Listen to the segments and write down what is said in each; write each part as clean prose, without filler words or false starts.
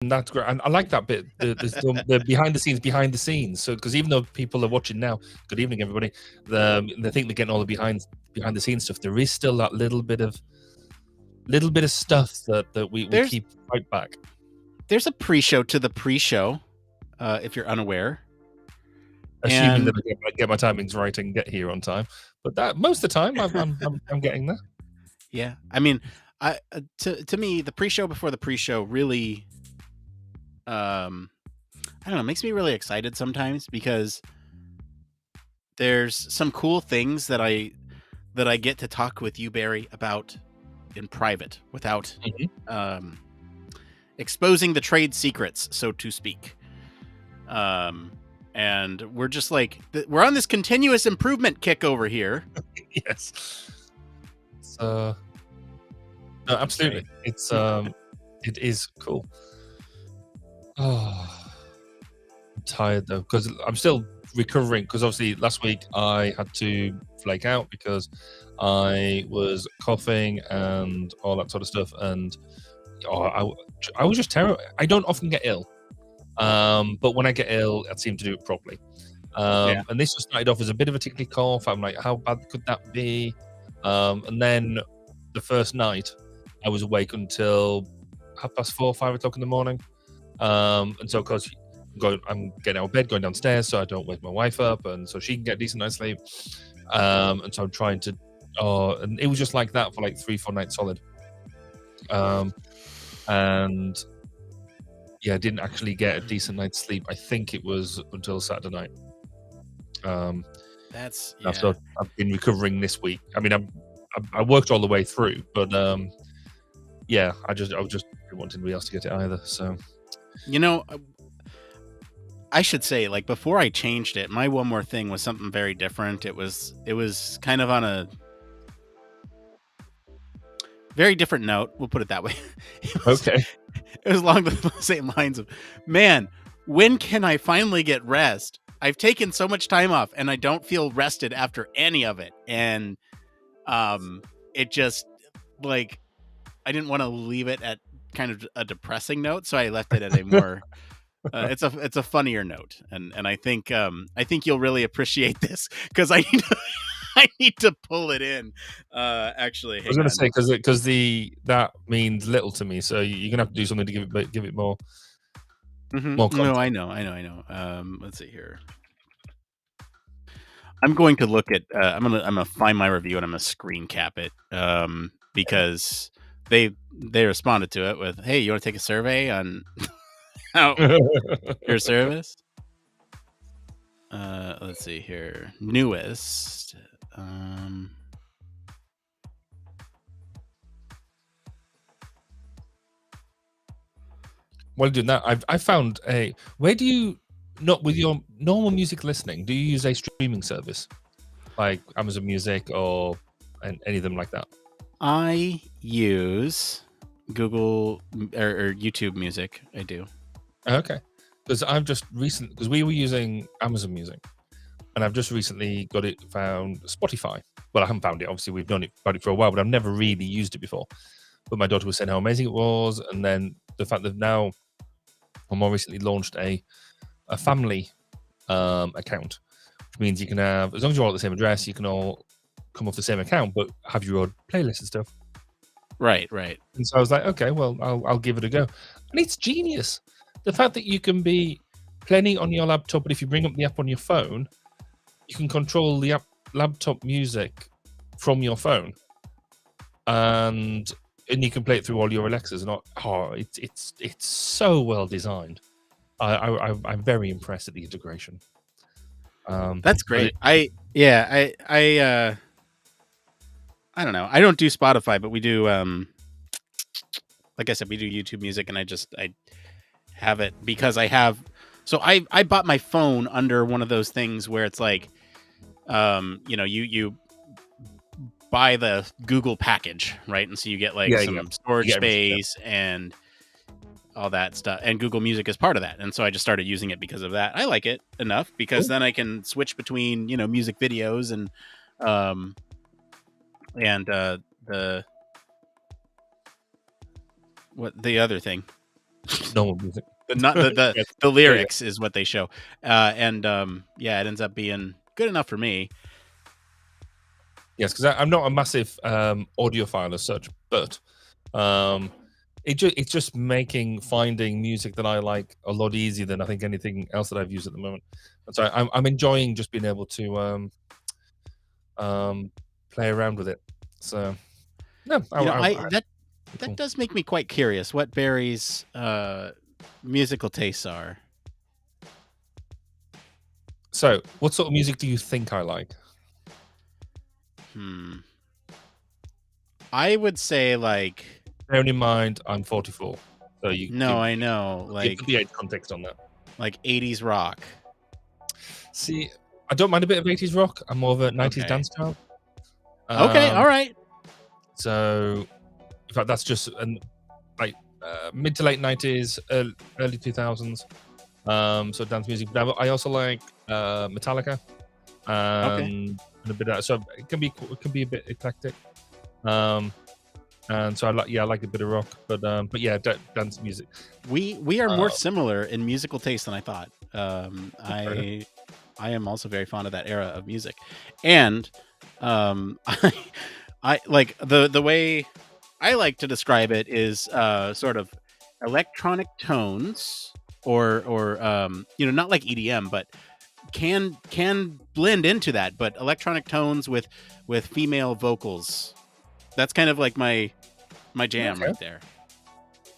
that's great. And I like that bit. The behind the scenes. So because even though people are watching now, good evening everybody. They think they're getting all the behind the scenes stuff. There is still that little bit of stuff that we keep right back. There's a pre-show to the pre-show, if you're unaware. Assuming that I get my timings right and get here on time, but that most of the time I'm getting there. Yeah, I mean, to me, the pre-show before the pre-show really, I don't know, makes me really excited sometimes because there's some cool things that I get to talk with you, Barry, about in private without exposing the trade secrets, so to speak. And we're just like, we're on this continuous improvement kick over here. Yes. So, no, absolutely. It's it is cool. Oh, I'm tired though because I'm still recovering. Because obviously last week I had to flake out because I was coughing and all that sort of stuff, and I was just terrible. I don't often get ill. But when I get ill, I seem to do it properly. And this just started off as a bit of a tickly cough. I'm like, how bad could that be? And then the first night, I was awake until 4:30, 5 o'clock in the morning. And so, of course, I'm getting out of bed, going downstairs, so I don't wake my wife up, and so she can get a decent night's sleep. And so I'm trying to. And it was just like that for like 3-4 nights solid. And yeah, I didn't actually get a decent night's sleep. I think it was until Saturday night. So I've been recovering this week. I mean, I worked all the way through, but yeah, I just didn't want anybody else to get it either. So, I should say, like, before I changed it, my one more thing was something very different. It was kind of on a very different note. We'll put it that way. Okay. It was along the same lines of, man, when can I finally get rest? I've taken so much time off and I don't feel rested after any of it. And it just, like, I didn't want to leave it at kind of a depressing note, so I left it at a more it's a funnier note. And I think you'll really appreciate this because I need to pull it in. Actually, I was going to say because that means little to me, so you're gonna have to do something to give it more. More content. No, I know. Let's see here. I'm going to look at. I'm gonna find my review and I'm gonna screen cap it because they responded to it with, "Hey, you want to take a survey on how your service?" Let's see here. Newest. While doing that, I found a. Where do you not with your normal music listening? Do you use a streaming service like Amazon Music or any of them like that? I use Google or YouTube Music. I do. Okay, because we were using Amazon Music, and I've just recently found Spotify. Well, I haven't found it. Obviously, we've known about it for a while, but I've never really used it before. But my daughter was saying how amazing it was, and then the fact that now I more recently launched a family account, which means you can have, as long as you're all at the same address, you can all come off the same account, but have your own playlist and stuff. Right. And so I was like, okay, well, I'll give it a go. And it's genius. The fact that you can be playing on your laptop, but if you bring up the app on your phone, you can control the laptop music from your phone, and you can play it through all your Alexas. And it's so well designed. I'm very impressed at the integration. That's great. I don't know. I don't do Spotify, but we do. Like I said, we do YouTube Music, and I have it because I have. So I bought my phone under one of those things where it's like, you buy the Google package, right? And so you get like some storage space and all that stuff, and Google Music is part of that. And so I just started using it because of that. I like it enough because then I can switch between, music videos and the other thing, normal music. Not the Yes. the lyrics is what they show, and yeah, it ends up being good enough for me. Yes, because I'm not a massive audiophile as such, but it's just making finding music that I like a lot easier than I think anything else that I've used at the moment. And so I'm enjoying just being able to play around with it. So no, That cool. does make me quite curious what Barry's musical tastes are. So what sort of music do you think I like? I would say like. Bearing in mind I'm 44, so you. No, I know, You like put the age context on that. like 80s rock. See, I don't mind a bit of 80s rock. I'm more of a 90s dance child. Okay, all right. So, in fact, that's just mid to late 90s, early 2000s. So dance music. But I also like Metallica, and a bit of, so it can be a bit eclectic. And so I like a bit of rock, but yeah, dance music. We are more similar in musical taste than I thought. I am also very fond of that era of music, and I like the way I like to describe it is sort of electronic tones, or not like EDM, but can blend into that, but electronic tones with female vocals. That's kind of like my jam right there.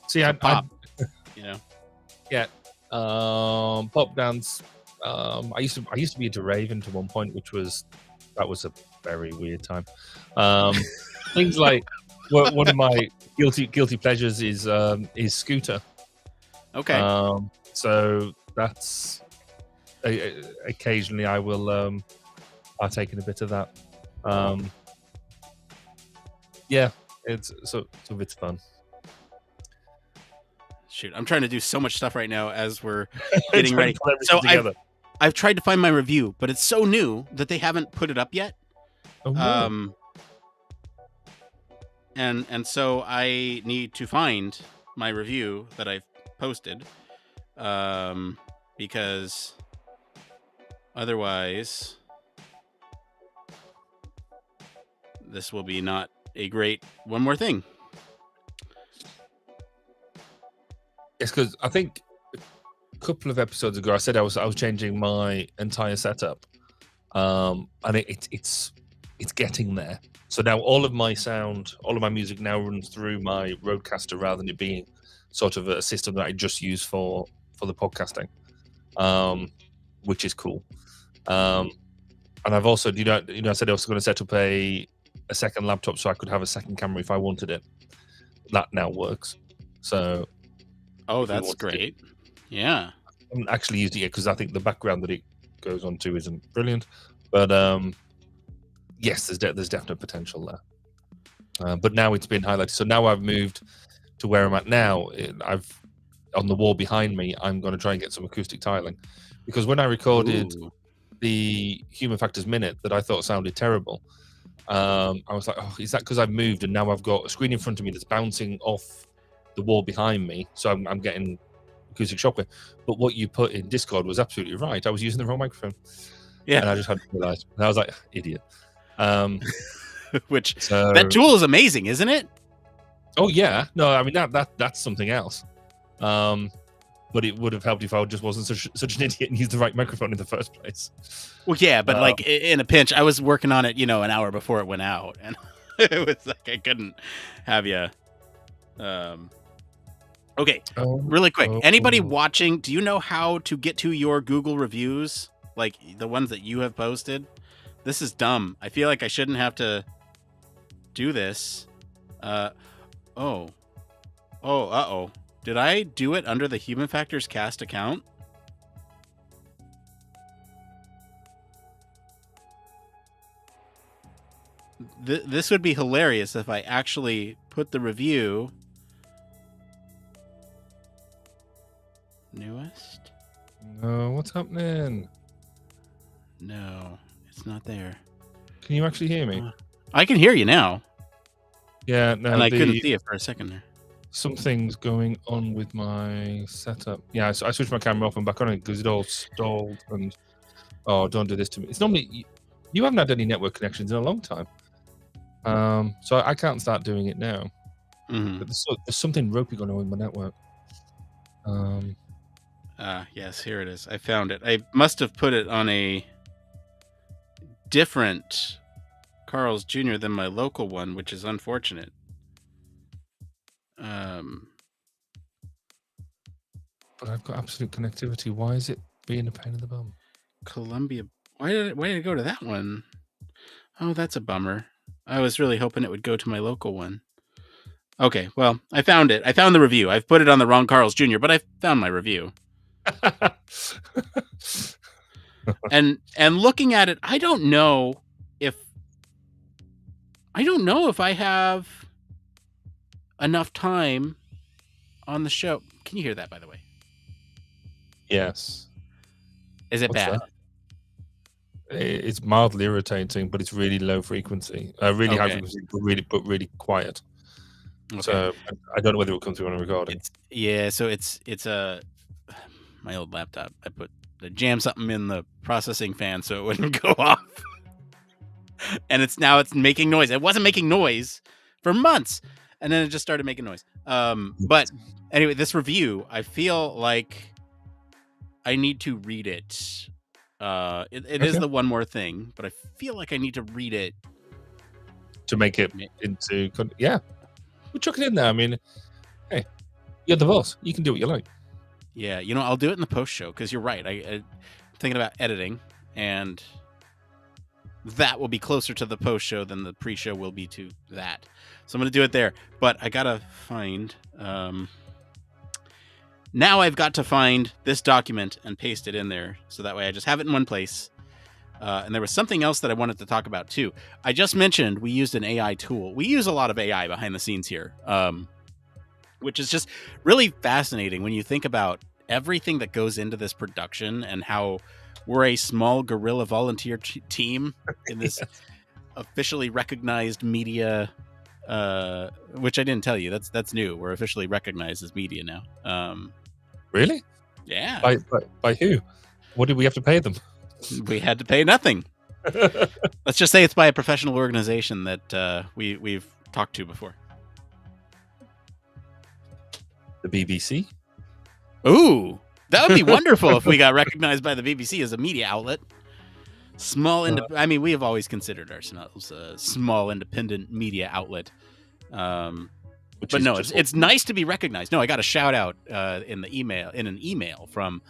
See, so pop, yeah, pop dance. I used to be into rave to one point, that was a very weird time. Things like one of my guilty pleasures is scooter. Okay. So that's occasionally I will partake in a bit of that. Yeah, it's fun. Shoot, I'm trying to do so much stuff right now as we're getting ready. So I've tried to find my review, but it's so new that they haven't put it up yet. Oh, no. And so I need to find my review that I've posted, because otherwise this will be not a great one more thing. Yes, because I think a couple of episodes ago I said I was changing my entire setup, and it's getting there. So now all of my music now runs through my Rodecaster rather than it being sort of a system that I just use for the podcasting, which is cool. And I've also, I said I was going to set up a second laptop so I could have a second camera if I wanted it. That now works. So. Oh, that's great. Yeah. I haven't actually used it yet because I think the background that it goes onto isn't brilliant. But yes, there's definite potential there. But now it's been highlighted. So now I've moved to where I'm at now. On the wall behind me, I'm going to try and get some acoustic tiling. Because when I recorded the Human Factors Minute that I thought sounded terrible, I was like, oh, is that because I've moved and now I've got a screen in front of me that's bouncing off the wall behind me, so I'm getting acoustic shockwave. But what you put in Discord was absolutely right. I was using the wrong microphone. Yeah, and I just hadn't realized. And I was like, idiot. That tool is amazing, isn't it? Oh yeah, no, I mean that's something else. But it would have helped if I just wasn't such an idiot and used the right microphone in the first place. Well, yeah, but like in a pinch, I was working on it, an hour before it went out, and it was like I couldn't have you. Okay, really quick. Anybody watching, do you know how to get to your Google reviews, like the ones that you have posted? This is dumb. I feel like I shouldn't have to do this. Did I do it under the Human Factors Cast account? This would be hilarious if I actually put the review. Newest? No, what's happening? No, it's not there. Can you actually hear me? I can hear you now. Yeah, no. And I couldn't see it for a second there. Something's going on with my setup. Yeah, I switched my camera off and back on it because it all stalled. And don't do this to me. It's normally you haven't had any network connections in a long time, so I can't start doing it now. Mm-hmm. But there's something ropey going on with my network. Yes, here it is. I found it. I must have put it on a different Carl's Jr. than my local one, which is unfortunate. But I've got absolute connectivity. Why is it being a pain in the bum? Columbia. Why did it go to that one? Oh, that's a bummer. I was really hoping it would go to my local one. Okay, well, I found it. I found the review. I've put it on the wrong Carl's Jr., but I found my review. and looking at it, I don't know if I have enough time on the show. Can you hear that, by the way? Yes. Is it bad? That? It's mildly irritating, but it's really low frequency. Really high frequency, but really quiet. Okay. So I don't know whether it will come through on a recording. So it's my old laptop. I jammed something in the processing fan so it wouldn't go off. And it's making noise. It wasn't making noise for months, and then it just started making noise. But anyway, this review, I feel like I need to read it. It is the one more thing, but I feel like I need to read it to make it into. Yeah, we'll chuck it in there. I mean, hey, you're the boss. You can do what you like. Yeah, I'll do it in the post show because you're right. I'm thinking about editing, and that will be closer to the post show than the pre show will be to that. So I'm going to do it there. But I got to find. Now I've got to find this document and paste it in there. So that way I just have it in one place. And there was something else that I wanted to talk about too. I just mentioned we used an AI tool. We use a lot of AI behind the scenes here, which is just really fascinating when you think about everything that goes into this production and how we're a small guerrilla volunteer team in this officially recognized media, which I didn't tell you. That's new. We're officially recognized as media now. Really? Yeah. By who? What did we have to pay them? We had to pay nothing. Let's just say it's by a professional organization that we've talked to before. The BBC? Ooh, that would be wonderful if we got recognized by the BBC as a media outlet. I mean, we have always considered ourselves a small independent media outlet. But no, it's nice to be recognized. No, I got a shout out in an email from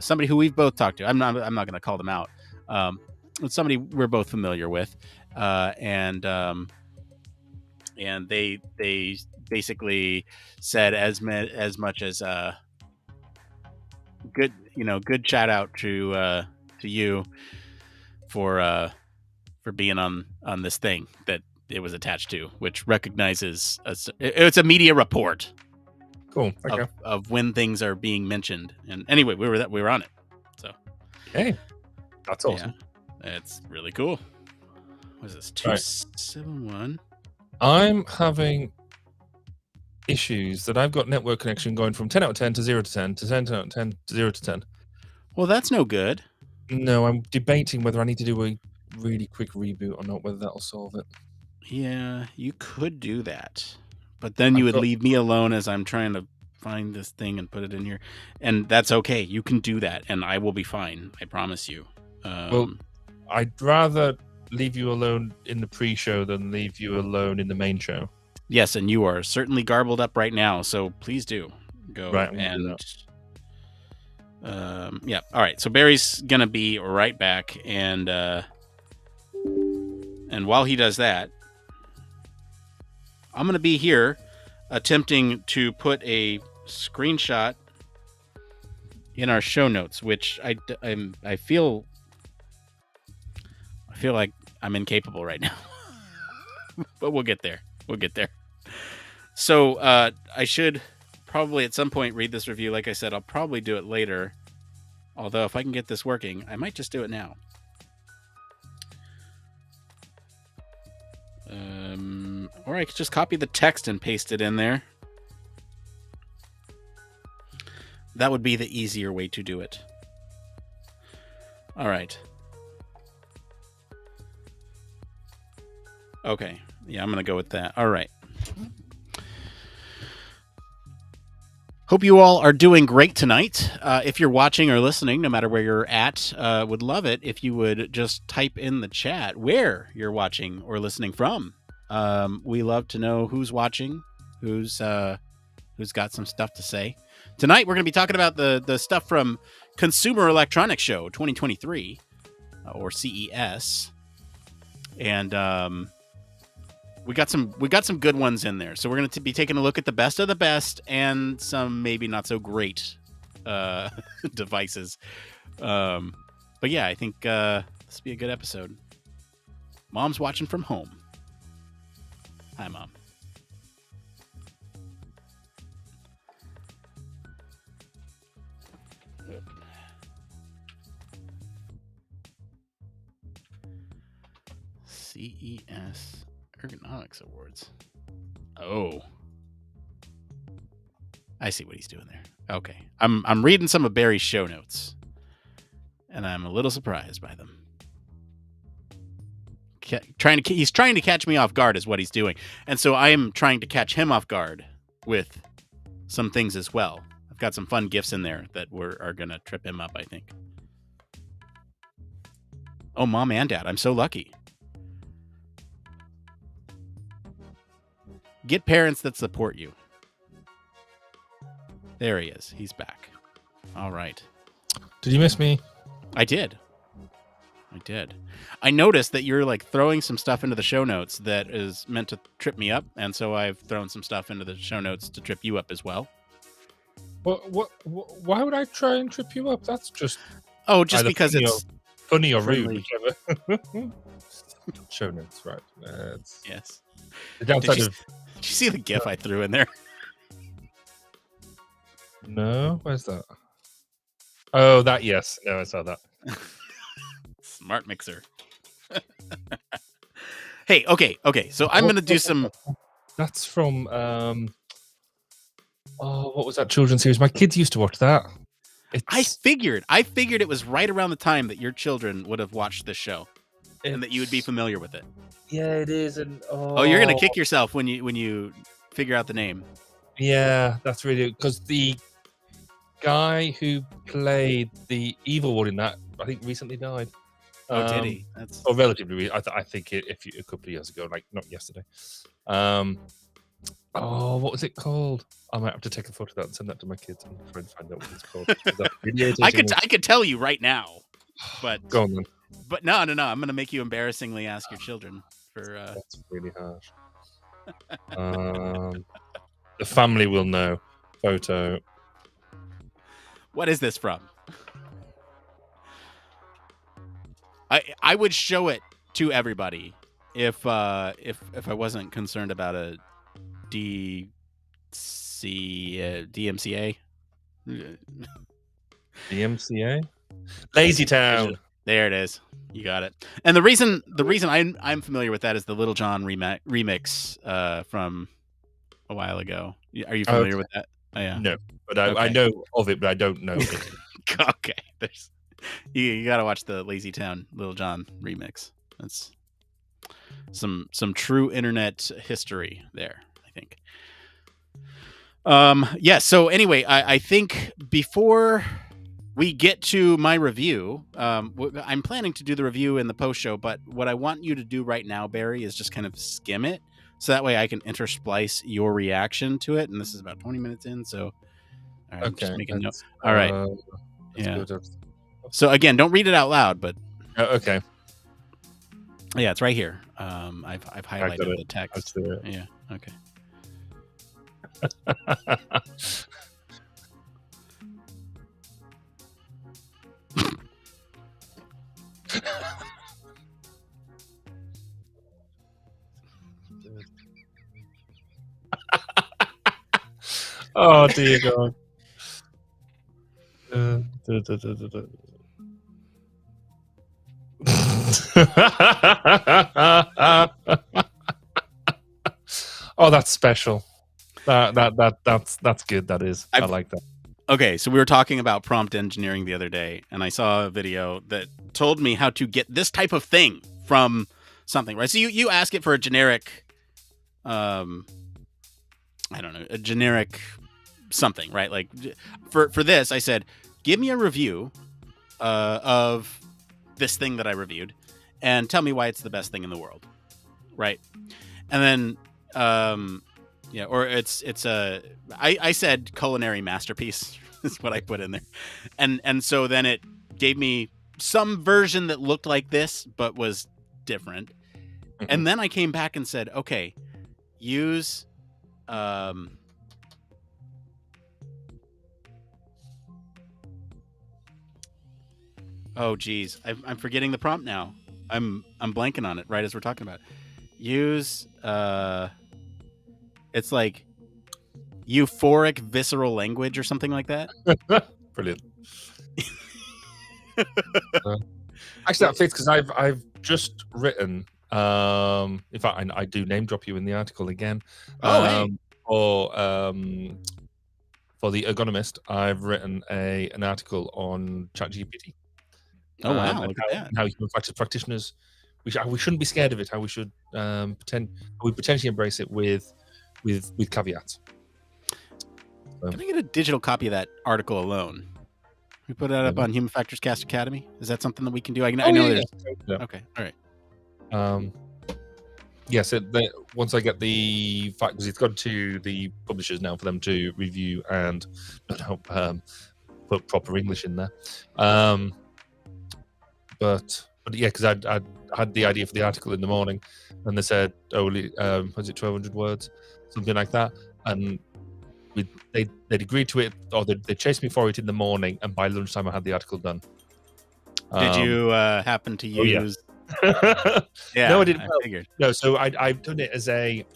somebody who we've both talked to. I'm not going to call them out. It's somebody we're both familiar with, and they basically said as much as good shout out to you for being on this thing that it was attached to, which recognizes it's a media report. Cool. Okay. Of when things are being mentioned. And anyway, we were on it. So hey, that's awesome. Yeah, it's really cool. What is this? 271? I'm having issues that I've got network connection going from 10 out of 10 to 0 to 10 to 10 out of 10 to 0 to 10. Well, that's no good. No, I'm debating whether I need to do a really quick reboot or not, whether that'll solve it. Yeah, you could do that. But then you would leave me alone as I'm trying to find this thing and put it in here. And that's okay. You can do that, and I will be fine. I promise you. Well, I'd rather leave you alone in the pre-show than leave you alone in the main show. Yes, and you are certainly garbled up right now, so please do go. Right, yeah. All right. So Barry's gonna be right back, and while he does that, I'm gonna be here attempting to put a screenshot in our show notes, which I feel like I'm incapable right now, but we'll get there. So I should probably at some point read this review. Like I said, I'll probably do it later. Although if I can get this working, I might just do it now. Or I could just copy the text and paste it in there. That would be the easier way to do it. All right. Okay. Yeah, I'm going to go with that. All right. Hope you all are doing great tonight. If you're watching or listening, no matter where you're at, would love it if you would just type in the chat where you're watching or listening from. We love to know who's watching, who's got some stuff to say. Tonight, we're going to be talking about the stuff from Consumer Electronics Show 2023, or CES. And we got some good ones in there. So we're going to be taking a look at the best of the best and some maybe not so great devices. But yeah, I think this will be a good episode. Mom's watching from home. Hi, Mom. CES Ergonomics Awards. Oh, I see what he's doing there. Okay, I'm reading some of Barry's show notes, and I'm a little surprised by them. He's trying to catch me off guard, is what he's doing, and so I am trying to catch him off guard with some things as well. I've got some fun gifts in there that are gonna trip him up, I think. Oh, Mom and Dad, I'm so lucky. Get parents that support you. There he is. He's back. All right. Did you miss me? I did. I noticed that you're like throwing some stuff into the show notes that is meant to trip me up, and so I've thrown some stuff into the show notes to trip you up as well. Why would I try and trip you up? That's just because it's funny or rude, whichever. Show notes, right? Yes. The downside Did you see the GIF I threw in there? No, where's that? Oh, that, yes. No, I saw that. Smart mixer. Hey, okay. So I'm going to do some... That's from... what was that children's series? My kids used to watch that. I figured it was right around the time that your children would have watched this show. And that you would be familiar with it. Yeah, it is. And you're gonna kick yourself when you figure out the name. Yeah, that's really because the guy who played the evil one in that, I think, recently died. Oh, did he? That's relatively. I think a couple of years ago, like not yesterday. What was it called? I might have to take a photo of that and send that to my kids and try and find out what it's called. I could tell you right now, but go on then. But no. I'm going to make you embarrassingly ask your children for. That's really harsh. The family will know. Photo. What is this from? I would show it to everybody if I wasn't concerned about a DMCA. DMCA? Lazy Town. There it is. You got it. And the reason I'm familiar with that is the Little John remix from a while ago. Are you familiar with that? Oh, yeah. No, but I know of it, but I don't know it. Okay. You got to watch the Lazy Town Little John remix. That's some true internet history there, I think. Yeah, so anyway, I think before we get to my review, I'm planning to do the review in the post show, but what I want you to do right now, Barry, is just kind of skim it. So that way I can intersplice your reaction to it. And this is about 20 minutes in. So all right, I'm just making notes. All right. Yeah. So again, don't read it out loud, but okay. Yeah, it's right here. I've highlighted the text. Yeah. Okay. Oh dear God. Oh, that's special. That's good. That is. I like that. Okay, so we were talking about prompt engineering the other day, and I saw a video that told me how to get this type of thing from something, right? So you ask it for a generic, I don't know, a generic something, right? Like for this, I said, give me a review of this thing that I reviewed, and tell me why it's the best thing in the world, right? And then, yeah, or it's a I said culinary masterpiece is what I put in there, and so then it gave me some version that looked like this but was different, and then I came back and said, okay, use oh geez, I'm forgetting the prompt now. I'm blanking on it right as we're talking about it. Use it's like euphoric visceral language or something like that. Brilliant. Actually, that fits because I've just written. In fact, I do name drop you in the article again. Oh, hey. For the Ergonomist, I've written an article on ChatGPT. Oh wow! Look at that. How human factors practitioners, we shouldn't be scared of it. How we should potentially embrace it with caveats. So, can I get a digital copy of that article alone? We put that up on Human Factors Cast Academy. Is that something that we can do? I know there's. Yeah. Okay. All right. Yes. Once I get the fact, because it's gone to the publishers now for them to review and put proper English in there. But yeah, because I had the idea for the article in the morning, and they said, "Oh, was it 1,200 words, something like that?" And they'd agreed to it, or they chased me for it in the morning, and by lunchtime I had the article done. Did you happen to use? Oh, yeah. No, I didn't. I figured. No, so I've done it as a.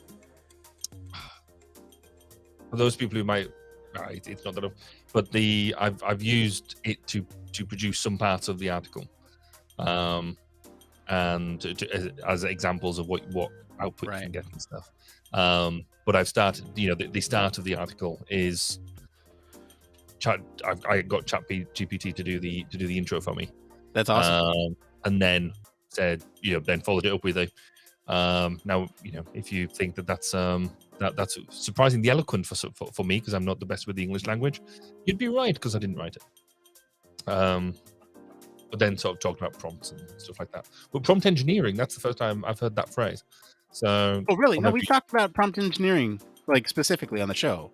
For those people who might, it's not that, but I've used it to produce some parts of the article. And as examples of what output you can get and stuff. But I've started, the start of the article is I got ChatGPT to do the intro for me. That's awesome. And then said, then followed it up with a now, if you think that's surprisingly eloquent for me, because I'm not the best with the English language, you'd be right, because I didn't write it. But then sort of talked about prompts and stuff like that. But prompt engineering, that's the first time I've heard that phrase. So, oh really? No, we've talked about prompt engineering like specifically on the show.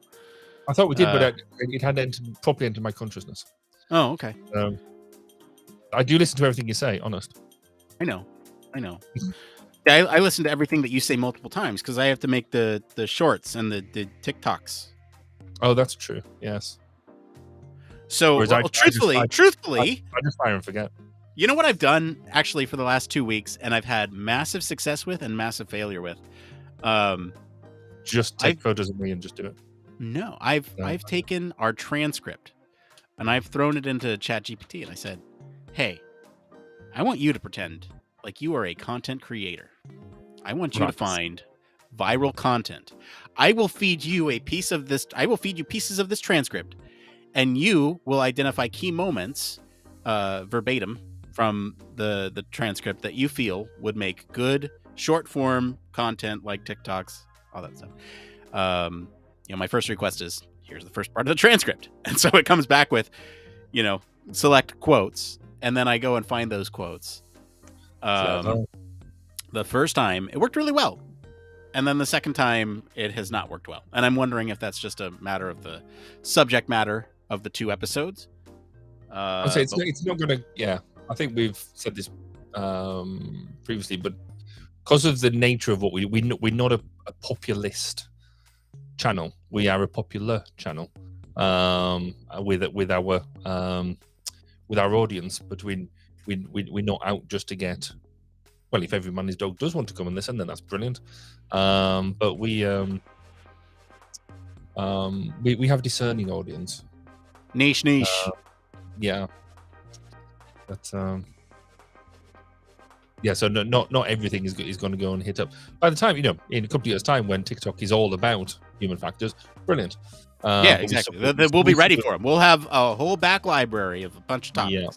I thought we did, but it hadn't properly entered my consciousness. Oh, okay. I do listen to everything you say, honest. I know. Yeah, I listen to everything that you say multiple times because I have to make the well, the TikToks. Oh, that's true. Yes. So, truthfully, I just fire and forget. You know what I've done actually for the last 2 weeks, and I've had massive success with and massive failure with. Just take photos of me and just do it. No, I've taken our transcript and I've thrown it into ChatGPT, and I said, "Hey, I want you to pretend like you are a content creator. I want you to find viral content. I will feed you pieces of this transcript, and you will identify key moments verbatim from the transcript that you feel would make good short form content like TikToks, all that stuff." My first request is, here's the first part of the transcript. And so it comes back with, select quotes. And then I go and find those quotes. The first time it worked really well. And then the second time it has not worked well. And I'm wondering if that's just a matter of the subject matter of the 2 episodes. I'd say it's not going to, yeah. I think we've said this previously, but because of the nature of what we're not a populist channel. We are a popular channel with our audience, but we're not out just to get. Well, if every man his dog does want to come and listen, then that's brilliant. But we have a discerning audience. Niche. Yeah. That's yeah. So not everything is going to go and hit up. By the time in a couple of years' time, when TikTok is all about human factors. Brilliant. Yeah, but exactly. we We'll be ready sort for them. We'll have a whole back library of a bunch of topics. Yeah.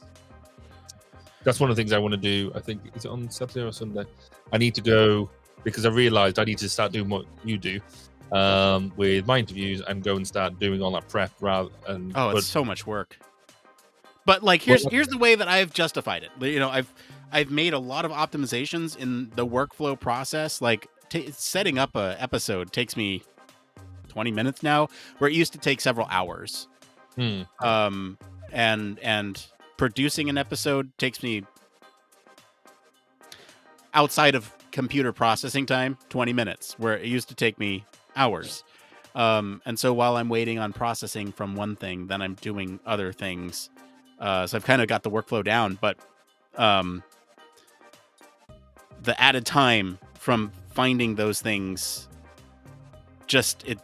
That's one of the things I want to do. I think, is it on Saturday or Sunday? I need to go, because I realized I need to start doing what you do with my interviews and go and start doing all that prep It's so much work. But like, here's the way that I've justified it. You know, I've made a lot of optimizations in the workflow process. Like setting up a episode takes me 20 minutes now, where it used to take several hours. And producing an episode takes me, outside of computer processing time, 20 minutes, where it used to take me hours. And so while I'm waiting on processing from one thing, then I'm doing other things. So I've kind of got the workflow down, but the added time from finding those things,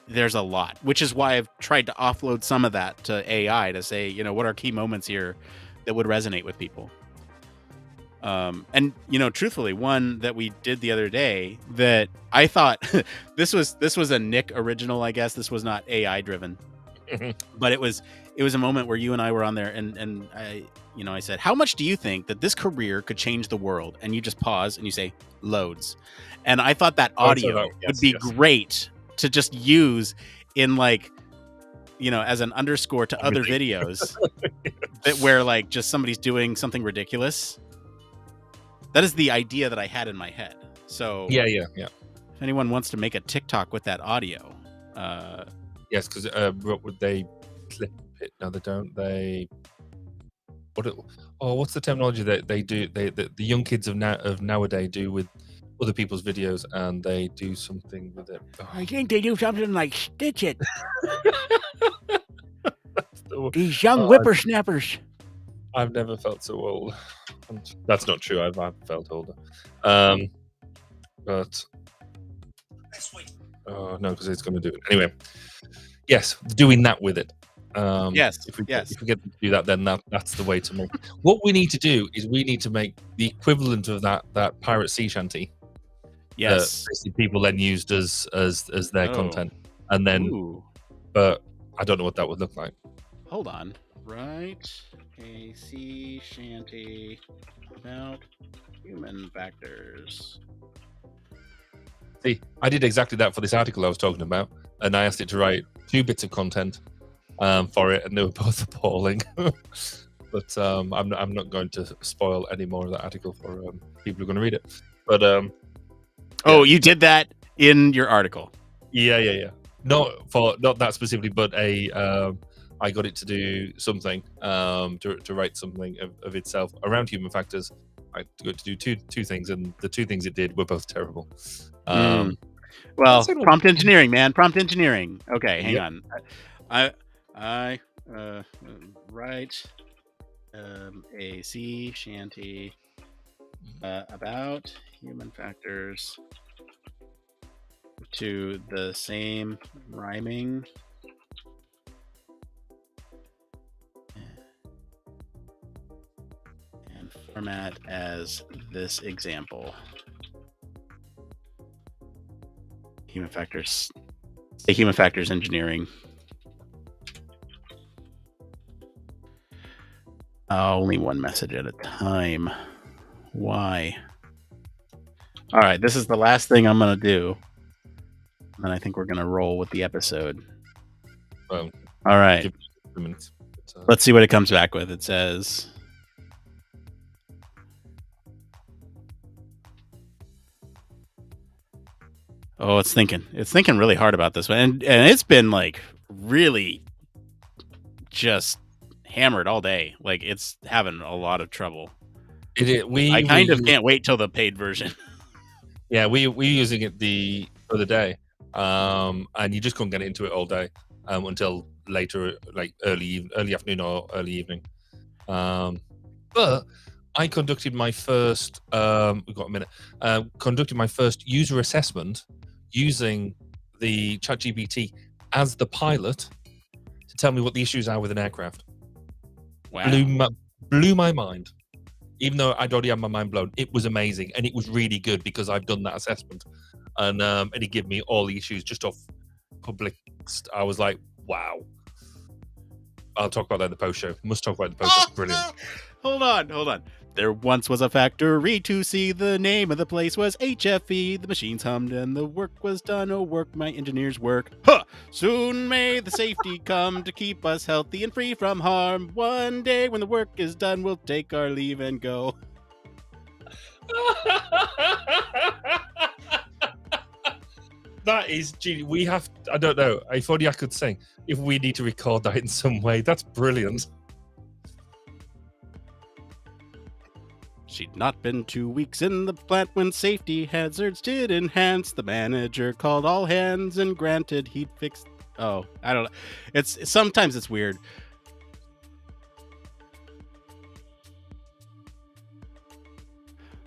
there's a lot, which is why I've tried to offload some of that to AI to say, you know, what are key moments here that would resonate with people. And you know, truthfully, one that we did the other day that I thought this was a Nick original, I guess. This was not AI driven, but it was a moment where you and I were on there, and I said, how much do you think that this career could change the world? And you just pause and you say, loads. And I thought that audio would be great to just use in, like, you know, as an underscore to other videos that where like just somebody's doing something ridiculous. That is the idea that I had in my head. So yeah. If anyone wants to make a TikTok with that audio, yes, because would they clip it? No, they don't. What's the terminology that they do? The young kids of nowadays do with other people's videos, and they do something with it. I think they do something like stitch it. These young whippersnappers. I've never felt so old. That's not true. I've felt older. But no, because it's going to do it anyway. Yes, doing that with it. If we get to do that, then that's the way to make. What we need to do is we need to make the equivalent of that pirate sea shanty. Yes, people then used as their content, and then. But I don't know what that would look like. Hold on. Write a sea shanty about human factors. See, I did exactly that for this article I was talking about, and I asked it to write 2 bits of content for it, and they were both appalling. But I'm not going to spoil any more of that article for people who are going to read it. But you did that in your article? Yeah. Not that specifically, but I got it to do something, to write something of itself around human factors. I got to do two things, and the 2 things it did were both terrible. Well, prompt engineering, man. Prompt engineering. Okay, hang on. I write a sea shanty about human factors to the same rhyming and format as this example. Human factors engineering. Only one message at a time. Why? All right, this is the last thing I'm going to do. And I think we're going to roll with the episode. Well, all right. Let's see what it comes back with. It says... Oh, it's thinking. It's thinking really hard about this one. And it's been like really just hammered all day. Like it's having a lot of trouble. I kind of can't wait till the paid version. Yeah, we using it the other day. And you just couldn't get into it all day until later, like early afternoon or early evening. But I conducted my first we've got a minute. Conducted my first user assessment using the ChatGPT as the pilot to tell me what the issues are with an aircraft. Wow. Blew my mind. Even though I'd already had my mind blown, it was amazing, and it was really good because I've done that assessment, and it gave me all the issues just off public. I was like, wow. I'll talk about that in the post show. Must talk about the post show. Brilliant. Hold on. There once was a factory to see. The name of the place was HFE. The machines hummed and the work was done. Oh, work, my engineers work. Huh! Soon may the safety come to keep us healthy and free from harm. One day when the work is done, we'll take our leave and go. That is genius. We have, I don't know, if only I could sing. If we need to record that in some way, that's brilliant. She'd not been 2 weeks in the plant when safety hazards did enhance. The manager called all hands and granted he'd fix. Oh, I don't know. Sometimes it's weird.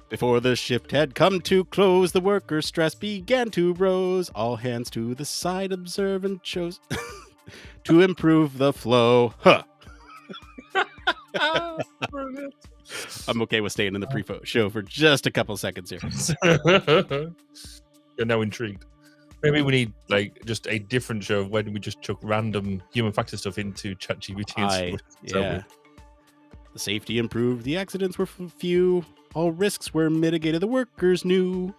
Before the shift had come to close, the workers' stress began to rose. All hands to the side, observe and chose to improve the flow. Huh. Brilliant. I'm okay with staying in the pre-show for just a couple seconds here. You're now intrigued. Maybe we need like just a different show when we just chuck random human factor stuff into ChatGPT. Yeah. The safety improved. The accidents were few. All risks were mitigated. The workers knew.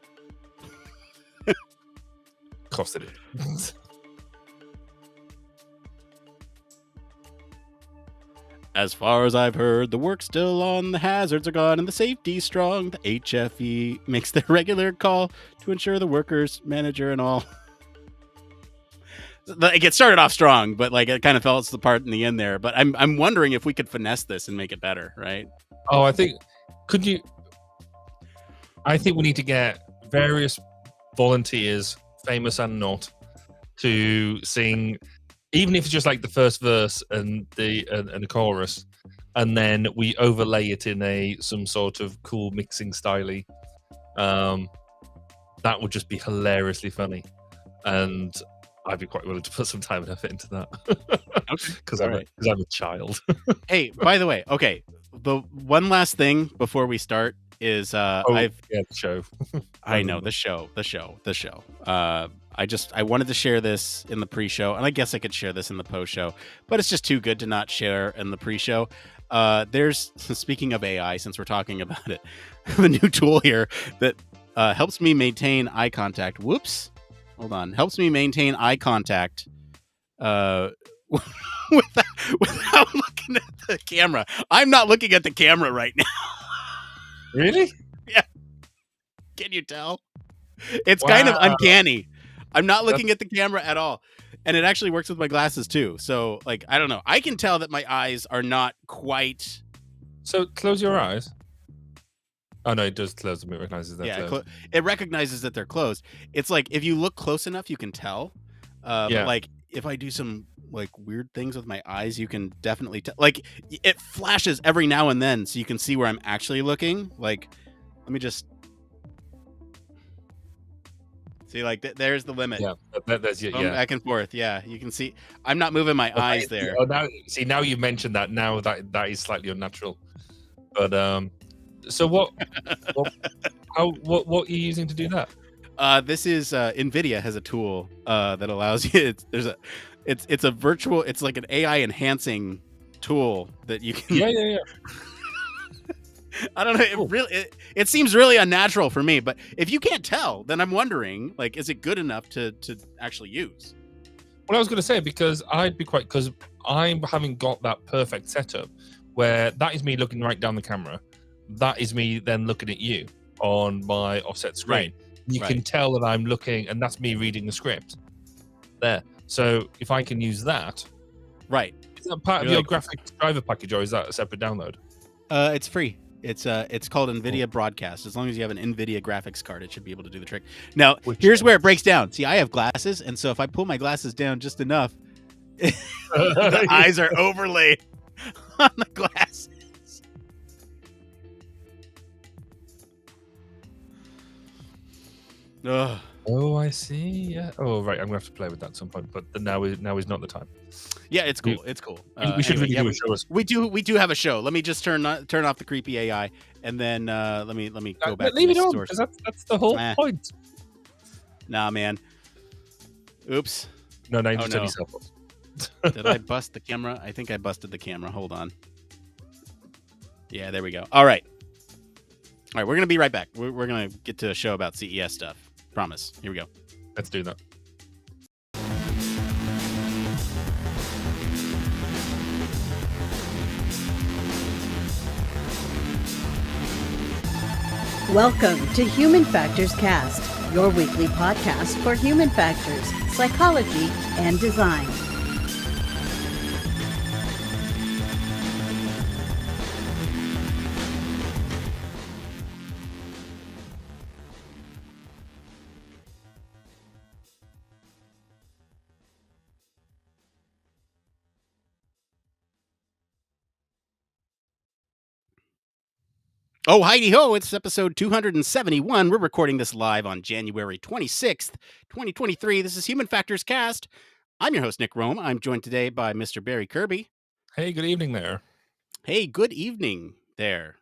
Of course they did. As far as I've heard, the work's still on, the hazards are gone, and the safety's strong. The HFE makes their regular call to ensure the workers, manager, and all. Like, it started off strong, but like it kind of fell apart in the end there. But I'm wondering if we could finesse this and make it better, right? Oh, I think we need to get various volunteers, famous and not, to sing, even if it's just like the first verse and the chorus, and then we overlay it in some sort of cool mixing style-y. That would just be hilariously funny, and I'd be quite willing to put some time and effort into that. Because I'm a child. Hey, by the way, okay, the one last thing before we start is the show. I know the show. I wanted to share this in the pre-show, and I guess I could share this in the post-show, but it's just too good to not share in the pre-show. There's, speaking of AI, since we're talking about it, a new tool here that helps me maintain eye contact. Whoops. Hold on. Helps me maintain eye contact without looking at the camera. I'm not looking at the camera right now. Really? Yeah. Can you tell? It's kind of uncanny. I'm not looking at the camera at all. And it actually works with my glasses too. So, like, I don't know. I can tell that my eyes are not quite. So, close your eyes. Oh, no, it does close them. It recognizes that. Yeah, it recognizes that they're closed. It's like, if you look close enough, you can tell. But, like, if I do some, like, weird things with my eyes, you can definitely tell. Like, it flashes every now and then so you can see where I'm actually looking. Like, let me just. See, like, there's the limit. Yeah, there's back and forth. Yeah, you can see. I'm not moving my eyes there. Oh, now you mentioned that. Now that is slightly unnatural. But so what are you using to do that? This is NVIDIA has a tool that allows you. It's a virtual. It's like an AI enhancing tool that you can. Yeah. I don't know. It seems really unnatural for me. But if you can't tell, then I'm wondering, like, is it good enough to actually use? Well, I was going to say, because I haven't got that perfect setup where that is me looking right down the camera. That is me then looking at you on my offset screen. Right. You can tell that I'm looking, and that's me reading the script there. So if I can use that, right? Is that part of your graphics driver package, or is that a separate download? It's free. It's called NVIDIA Broadcast. As long as you have an NVIDIA graphics card, it should be able to do the trick. Now, here's where it breaks down. See, I have glasses, and so if I pull my glasses down just enough, the eyes are overlaid on the glasses. Ugh. Oh, I see. Yeah. Oh, right. I'm gonna have to play with that at some point, but now is not the time. Yeah, it's cool. It's cool. We should really do a show. We do have a show. Let me just turn off the creepy AI, and then let me go back. Leave to it on, source. because that's the whole point. Nah, man. Oops. No, now you Oh, just turn no. yourself off. Did I bust the camera? I think I busted the camera. Hold on. Yeah, there we go. All right. All right, we're going to be right back. We're going to get to a show about CES stuff. Promise. Here we go. Let's do that. Welcome to Human Factors Cast, your weekly podcast for human factors, psychology, and design. Oh, Heidi ho, it's episode 271. We're recording this live on January 26th, 2023. This is Human Factors Cast. I'm your host, Nick Roome. I'm joined today by Mr. Barry Kirby. Hey, good evening there. Hey, good evening there.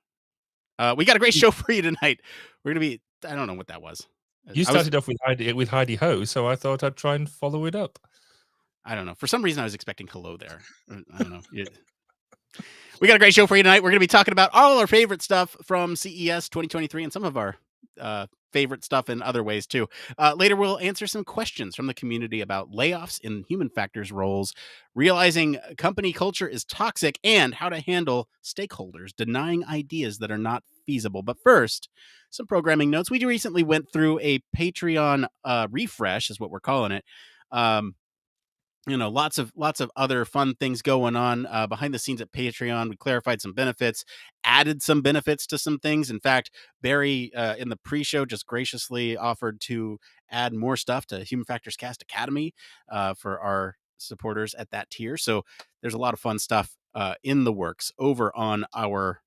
We got a great show for you tonight. We're going to be, I don't know what that was. You started off with Heidi Ho, so I thought I'd try and follow it up. I don't know. For some reason, I was expecting hello there. I don't know. We got a great show for you tonight. We're going to be talking about all our favorite stuff from CES 2023 and some of our favorite stuff in other ways, too. Later, we'll answer some questions from the community about layoffs in human factors roles, realizing company culture is toxic, and how to handle stakeholders denying ideas that are not feasible. But first, some programming notes. We recently went through a Patreon refresh, is what we're calling it. Lots of other fun things going on behind the scenes at Patreon. We clarified some benefits, added some benefits to some things. In fact, Barry in the pre-show just graciously offered to add more stuff to Human Factors Cast Academy for our supporters at that tier. So there's a lot of fun stuff in the works over on our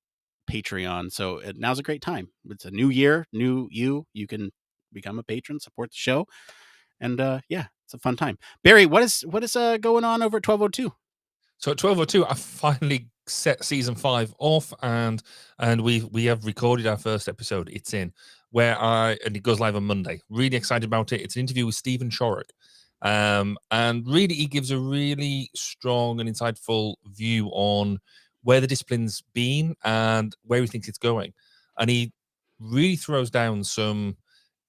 Patreon. So now's a great time. It's a new year, new you. You can become a patron, support the show. And yeah, it's a fun time. Barry, what is going on over at 1202? So at 1202, I finally set season 5 off, and we have recorded our first episode. It's in and it goes live on Monday. Really excited about it. It's an interview with Stephen Shorrock. And really, he gives a really strong and insightful view on where the discipline's been and where he thinks it's going. And he really throws down some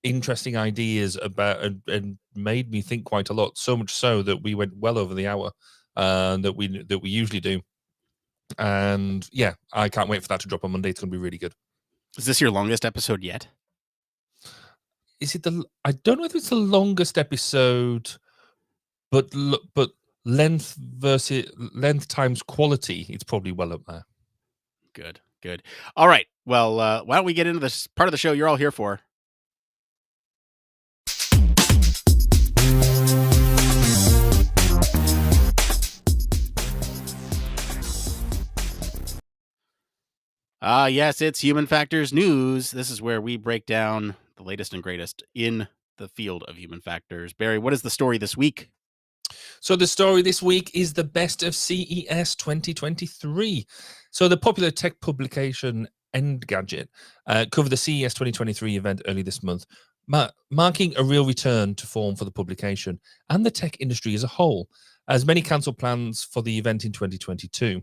interesting ideas about and made me think quite a lot, so much so that we went well over the hour that we usually do. And yeah, I can't wait for that to drop on Monday. It's going to be really good. Is this your longest episode yet? Is it I don't know if it's the longest episode, but length times quality, it's probably well up there. Good. All right. Well, why don't we get into this part of the show you're all here for? Yes, it's Human Factors News. This is where we break down the latest and greatest in the field of human factors. Barry, what is the story this week? So the story this week is the best of CES 2023. So the popular tech publication Engadget covered the CES 2023 event early this month, marking a real return to form for the publication and the tech industry as a whole, as many cancelled plans for the event in 2022.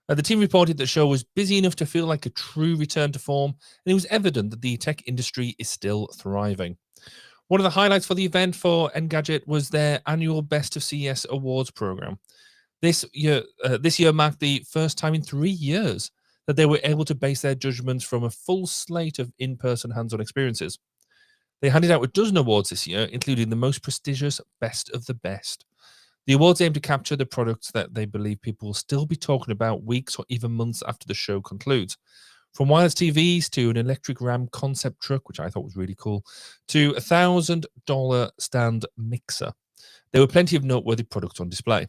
The team reported that the show was busy enough to feel like a true return to form, and it was evident that the tech industry is still thriving. One of the highlights for the event for Engadget was their annual Best of CES Awards program. This year marked the first time in 3 years that they were able to base their judgments from a full slate of in-person hands-on experiences. They handed out a dozen awards this year, including the most prestigious Best of the Best. The awards aim to capture the products that they believe people will still be talking about weeks or even months after the show concludes. From wireless TVs to an electric Ram concept truck, which I thought was really cool, to a $1,000 stand mixer. There were plenty of noteworthy products on display.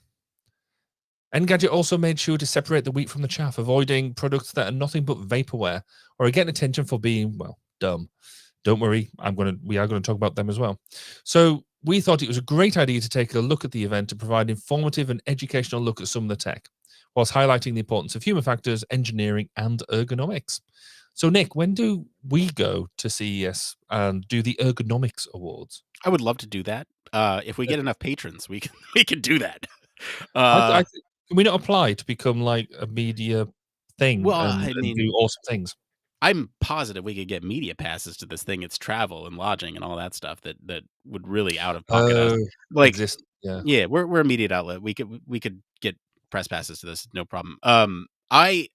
Engadget also made sure to separate the wheat from the chaff, avoiding products that are nothing but vaporware or are getting attention for being, well, dumb. Don't worry, we are going to talk about them as well. So we thought it was a great idea to take a look at the event to provide informative and educational look at some of the tech, whilst highlighting the importance of human factors, engineering, and ergonomics. So, Nick, when do we go to CES and do the ergonomics awards? I would love to do that, If we get enough patrons, we can do that. I think, can we not apply to become like a media thing Well, and, I mean, do awesome things? I'm positive we could get media passes to this thing. It's travel and lodging and all that stuff that would really out of pocket us. Oh, Like, exist. Yeah. yeah, we're a media outlet. We could get press passes to this, no problem. I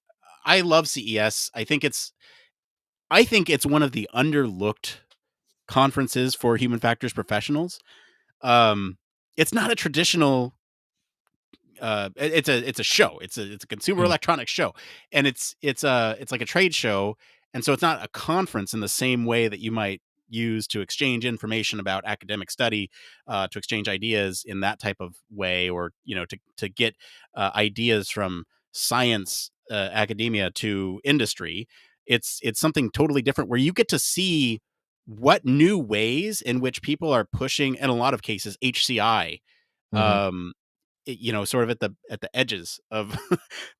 love CES. I think it's one of the underlooked conferences for human factors professionals. Um, it's not a traditional it's a show. It's a consumer Mm, electronics show, and it's like a trade show, and so it's not a conference in the same way that you might use to exchange information about academic study, to exchange ideas in that type of way, or to get ideas from science, academia to industry. It's something totally different where you get to see what new ways in which people are pushing, in a lot of cases, HCI, mhm. um sort of at the edges of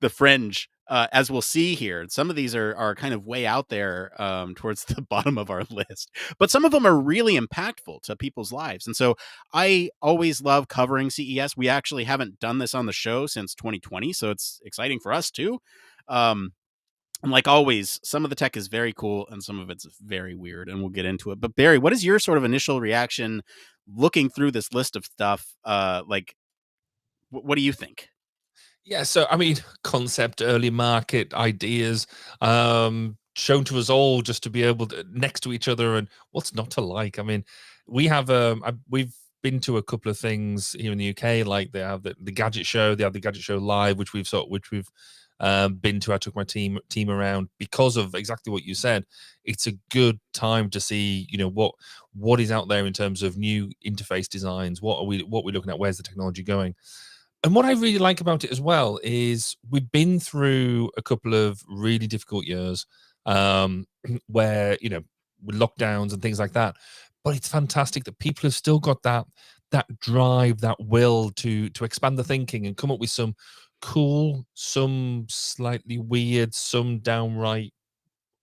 the fringe, as we'll see here. Some of these are kind of way out there, towards the bottom of our list, but some of them are really impactful to people's lives. And so I always love covering CES. We actually haven't done this on the show since 2020, so it's exciting for us too. And like always, some of the tech is very cool and some of it's very weird, and we'll get into it. But Barry, what is your sort of initial reaction looking through this list of stuff? Like, what do you think? Yeah, so I mean, concept, early market ideas, shown to us all just to be able to next to each other, and what's not to like? I mean, we've been to a couple of things here in the UK, like they have the gadget show, they have the gadget show live, which we've been to. I took my team around because of exactly what you said. It's a good time to see, what is out there in terms of new interface designs. What we're looking at? Where's the technology going? And what I really like about it as well is we've been through a couple of really difficult years, where with lockdowns and things like that. But it's fantastic that people have still got that drive, that will to expand the thinking and come up with some cool, some slightly weird, some downright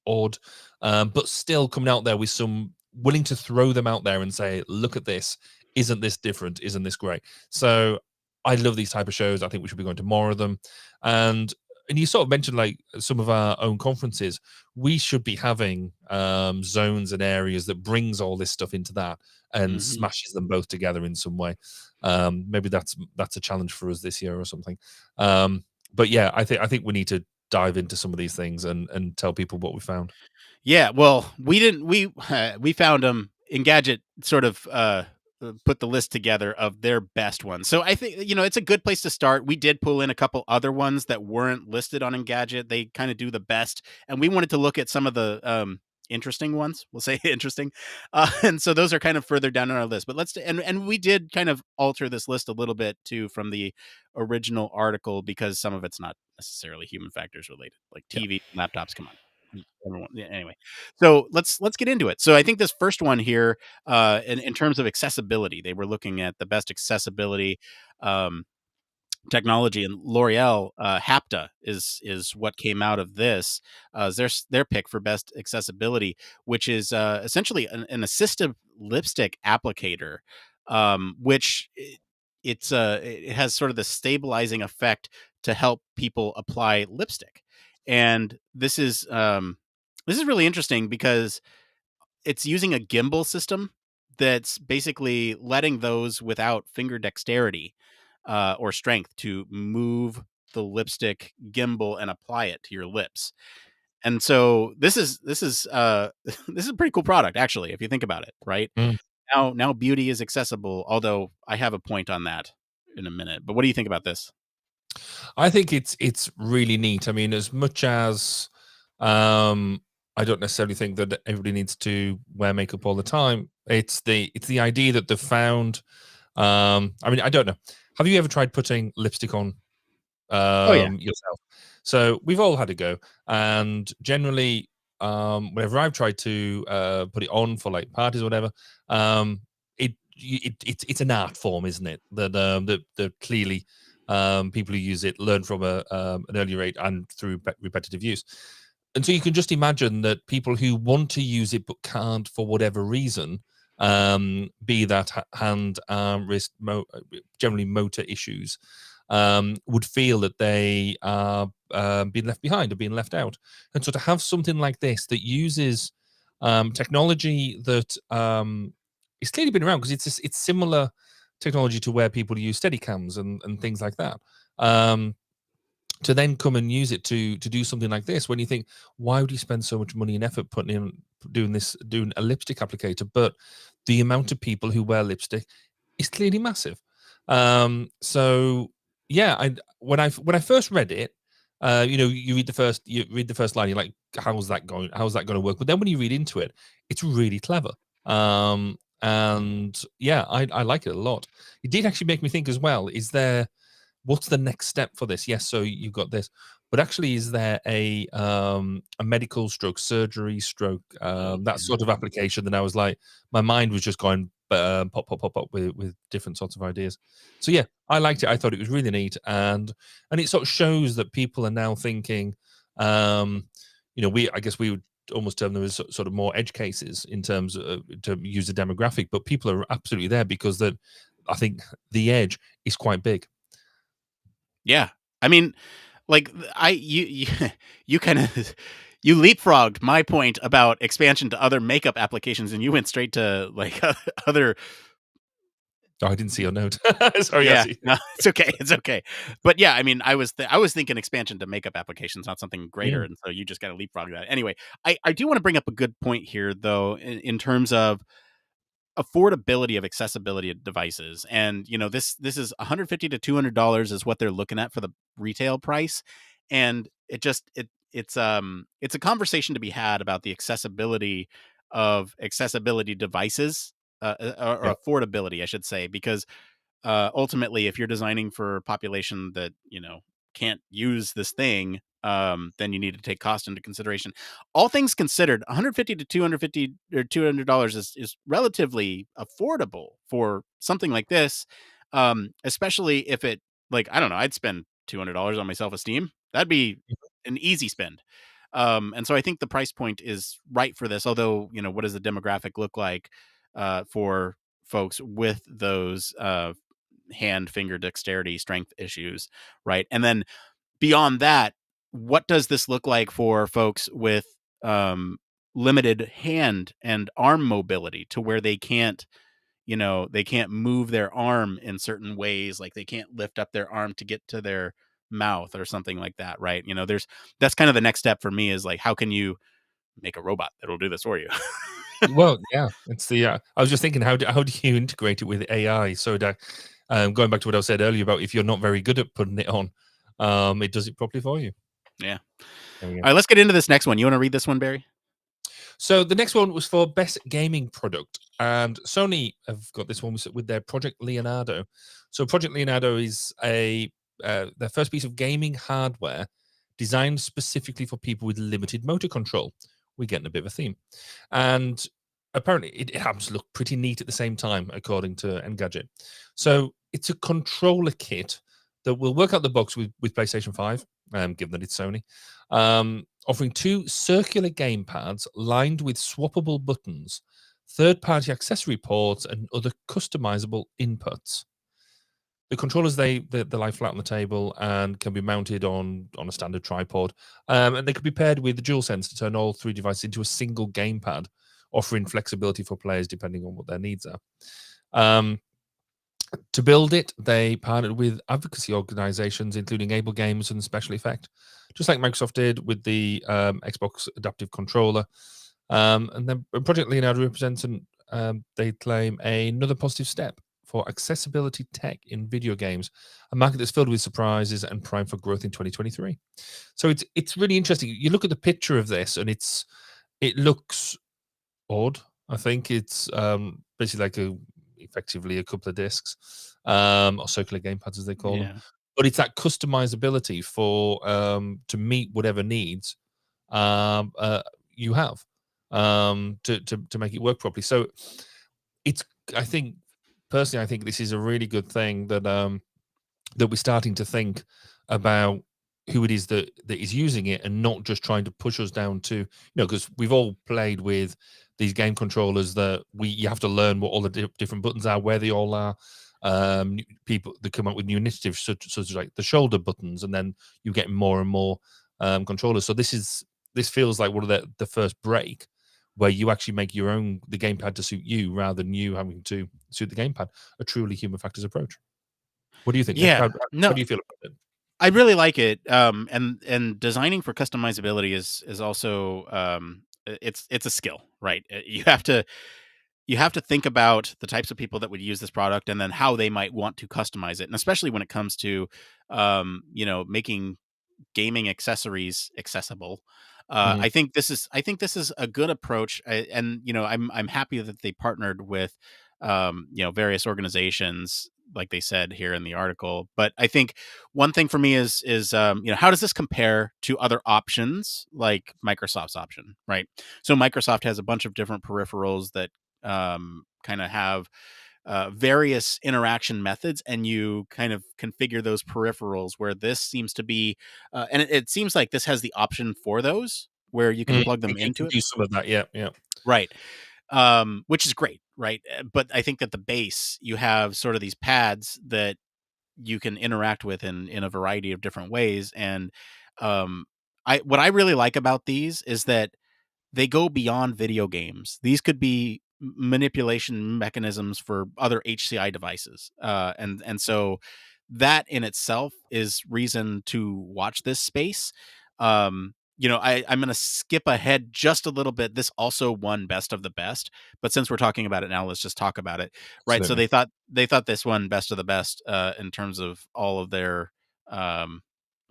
odd, but still coming out there with some willing to throw them out there and say, look at this. Isn't this different? Isn't this great? So I love these type of shows. I think we should be going to more of them. And you sort of mentioned like some of our own conferences. We should be having zones and areas that brings all this stuff into that and Mhm. smashes them both together in some way. Maybe that's a challenge for us this year or something. But yeah, I think we need to dive into some of these things and tell people what we found. Yeah, well, we didn't we found them. Engadget sort of put the list together of their best ones. So I think it's a good place to start. We did pull in a couple other ones that weren't listed on Engadget. They kind of do the best, and we wanted to look at some of the interesting ones. We'll say interesting, and so those are kind of further down on our list. But and we did kind of alter this list a little bit too from the original article because some of it's not necessarily human factors related, like Yeah. TV, laptops. Come on. Everyone, yeah, anyway, so let's get into it. So I think this first one here, in terms of accessibility, they were looking at the best accessibility um, technology, and L'Oreal, Hapta is what came out of this as their pick for best accessibility, which is essentially an assistive lipstick applicator, which it has sort of the stabilizing effect to help people apply lipstick. And this is really interesting because it's using a gimbal system that's basically letting those without finger dexterity, or strength to move the lipstick gimbal and apply it to your lips. And so this is this is a pretty cool product, actually, if you think about it, right? Mm. Now beauty is accessible, although I have a point on that in a minute. But what do you think about this? I think it's really neat. I mean, as much as I don't necessarily think that everybody needs to wear makeup all the time. It's the idea that they've found. I mean, I don't know. Have you ever tried putting lipstick on Oh yeah. yourself? So we've all had a go, and generally, whenever I've tried to put it on for like parties or whatever, it's an art form, isn't it? That clearly people who use it learn from an early rate and through repetitive use. And so you can just imagine that people who want to use it but can't for whatever reason, be that hand, wrist, generally motor issues, would feel that they are being left behind or being left out. And so to have something like this that uses technology that it's clearly been around, because it's similar technology to where people use Steadicams and things like that. To then come and use it to do something like this, when you think, why would you spend so much money and effort doing a lipstick applicator? But the amount of people who wear lipstick is clearly massive. So yeah, when I first read it, you read the first line, you're like, how's that going to work? But then when you read into it, it's really clever. And yeah, I like it a lot. It did actually make me think as well, what's the next step for this? Yes, so you've got this, but actually, is there a medical stroke, surgery stroke, that sort of application? That I was like, my mind was just going pop, pop, pop, pop with different sorts of ideas. So yeah, I liked it. I thought it was really neat, and it sort of shows that people are now thinking, I guess we would almost term them as sort of more edge cases in terms of to use a demographic, but people are absolutely there because I think the edge is quite big. Yeah. I mean, like you kind of you leapfrogged my point about expansion to other makeup applications, and you went straight to like other. Oh, I didn't see your note. Sorry, Yeah, no, it's okay. It's okay. But yeah, I mean, I was thinking expansion to makeup applications, not something greater, and so you just got to leapfrog that. Anyway, I do want to bring up a good point here, though, in terms of affordability of accessibility of devices. And this is $150 to $200 is what they're looking at for the retail price, and it's a conversation to be had about the accessibility of accessibility devices, or affordability, I should say, because ultimately, if you're designing for a population that can't use this thing, then you need to take cost into consideration. All things considered, $150 to $200 is relatively affordable for something like this, especially if it, like, I don't know, I'd spend $200 on my self-esteem. That'd be an easy spend. And so I think the price point is right for this. Although, what does the demographic look like for folks with those hand, finger dexterity, strength issues, right? And then beyond that, what does this look like for folks with limited hand and arm mobility, to where they can't move their arm in certain ways, like they can't lift up their arm to get to their mouth or something like that, right? That's kind of the next step for me, is like, how can you make a robot that'll do this for you? Well, yeah, it's I was just thinking, how do you integrate it with AI so that, going back to what I said earlier about if you're not very good at putting it on, it does it properly for you. Yeah. All right, let's get into this next one. You want to read this one, Barry? So the next one was for best gaming product, and Sony have got this one with their Project Leonardo. So Project Leonardo is their first piece of gaming hardware designed specifically for people with limited motor control. We're getting a bit of a theme, and apparently it happens to look pretty neat at the same time, according to Engadget. So it's a controller kit that will work out the box with PlayStation 5, given that it's Sony, offering 2 circular game pads lined with swappable buttons, third-party accessory ports, and other customizable inputs. The controllers, they lie flat on the table and can be mounted on a standard tripod, and they could be paired with the DualSense to turn all 3 devices into a single gamepad, offering flexibility for players depending on what their needs are. To build it, they partnered with advocacy organizations, including Able Games and Special Effect, just like Microsoft did with the Xbox Adaptive Controller. And then Project Leonardo represents, they claim, another positive step for accessibility tech in video games, a market that's filled with surprises and primed for growth in 2023. So it's really interesting. You look at the picture of this, and it looks odd. I think it's basically like effectively a couple of discs, or circular gamepads as they call them. But it's that customizability for to meet whatever needs you have to make it work properly. So I think personally, I think this is a really good thing that that we're starting to think about who it is that is using it, and not just trying to push us down to, because we've all played with these game controllers that you have to learn what all the different buttons are, where they all are. People that come up with new initiatives such as like the shoulder buttons, and then you get more and more controllers. So this feels like one of the first break where you actually make the gamepad to suit you, rather than you having to suit the gamepad. A truly human factors approach. What do you think, Nick? Yeah, How do you feel about it? I really like it. And designing for customizability is also it's a skill, right? You have to think about the types of people that would use this product, and then how they might want to customize it, and especially when it comes to making gaming accessories accessible. Mhm. I think this is a good approach, and I'm happy that they partnered with various organizations, like they said here in the article. But I think one thing for me is how does this compare to other options like Microsoft's option, right? So Microsoft has a bunch of different peripherals that kind of have various interaction methods, and you kind of configure those peripherals, where this seems to be and it seems like this has the option for those where you can plug them You into can it, do some of that, yeah. right? Which is great, right? But I think that the base, you have sort of these pads that you can interact with in a variety of different ways. And what I really like about these is that they go beyond video games. These could be manipulation mechanisms for other HCI devices, and so that in itself is reason to watch this space. I'm going to skip ahead just a little bit. This also won Best of the Best, but since we're talking about it now, let's just talk about it. Right. So Absolutely. they thought this won Best of the Best in terms of all of their um,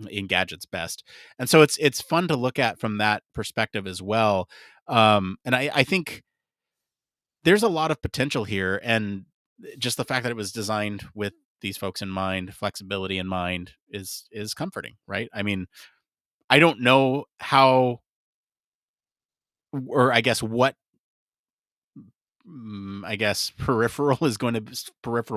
in gadgets best. And so it's fun to look at from that perspective as well. And I think there's a lot of potential here, and just the fact that it was designed with these folks in mind, flexibility in mind, is comforting, right? I mean, I don't know how, or I guess what, I guess peripheral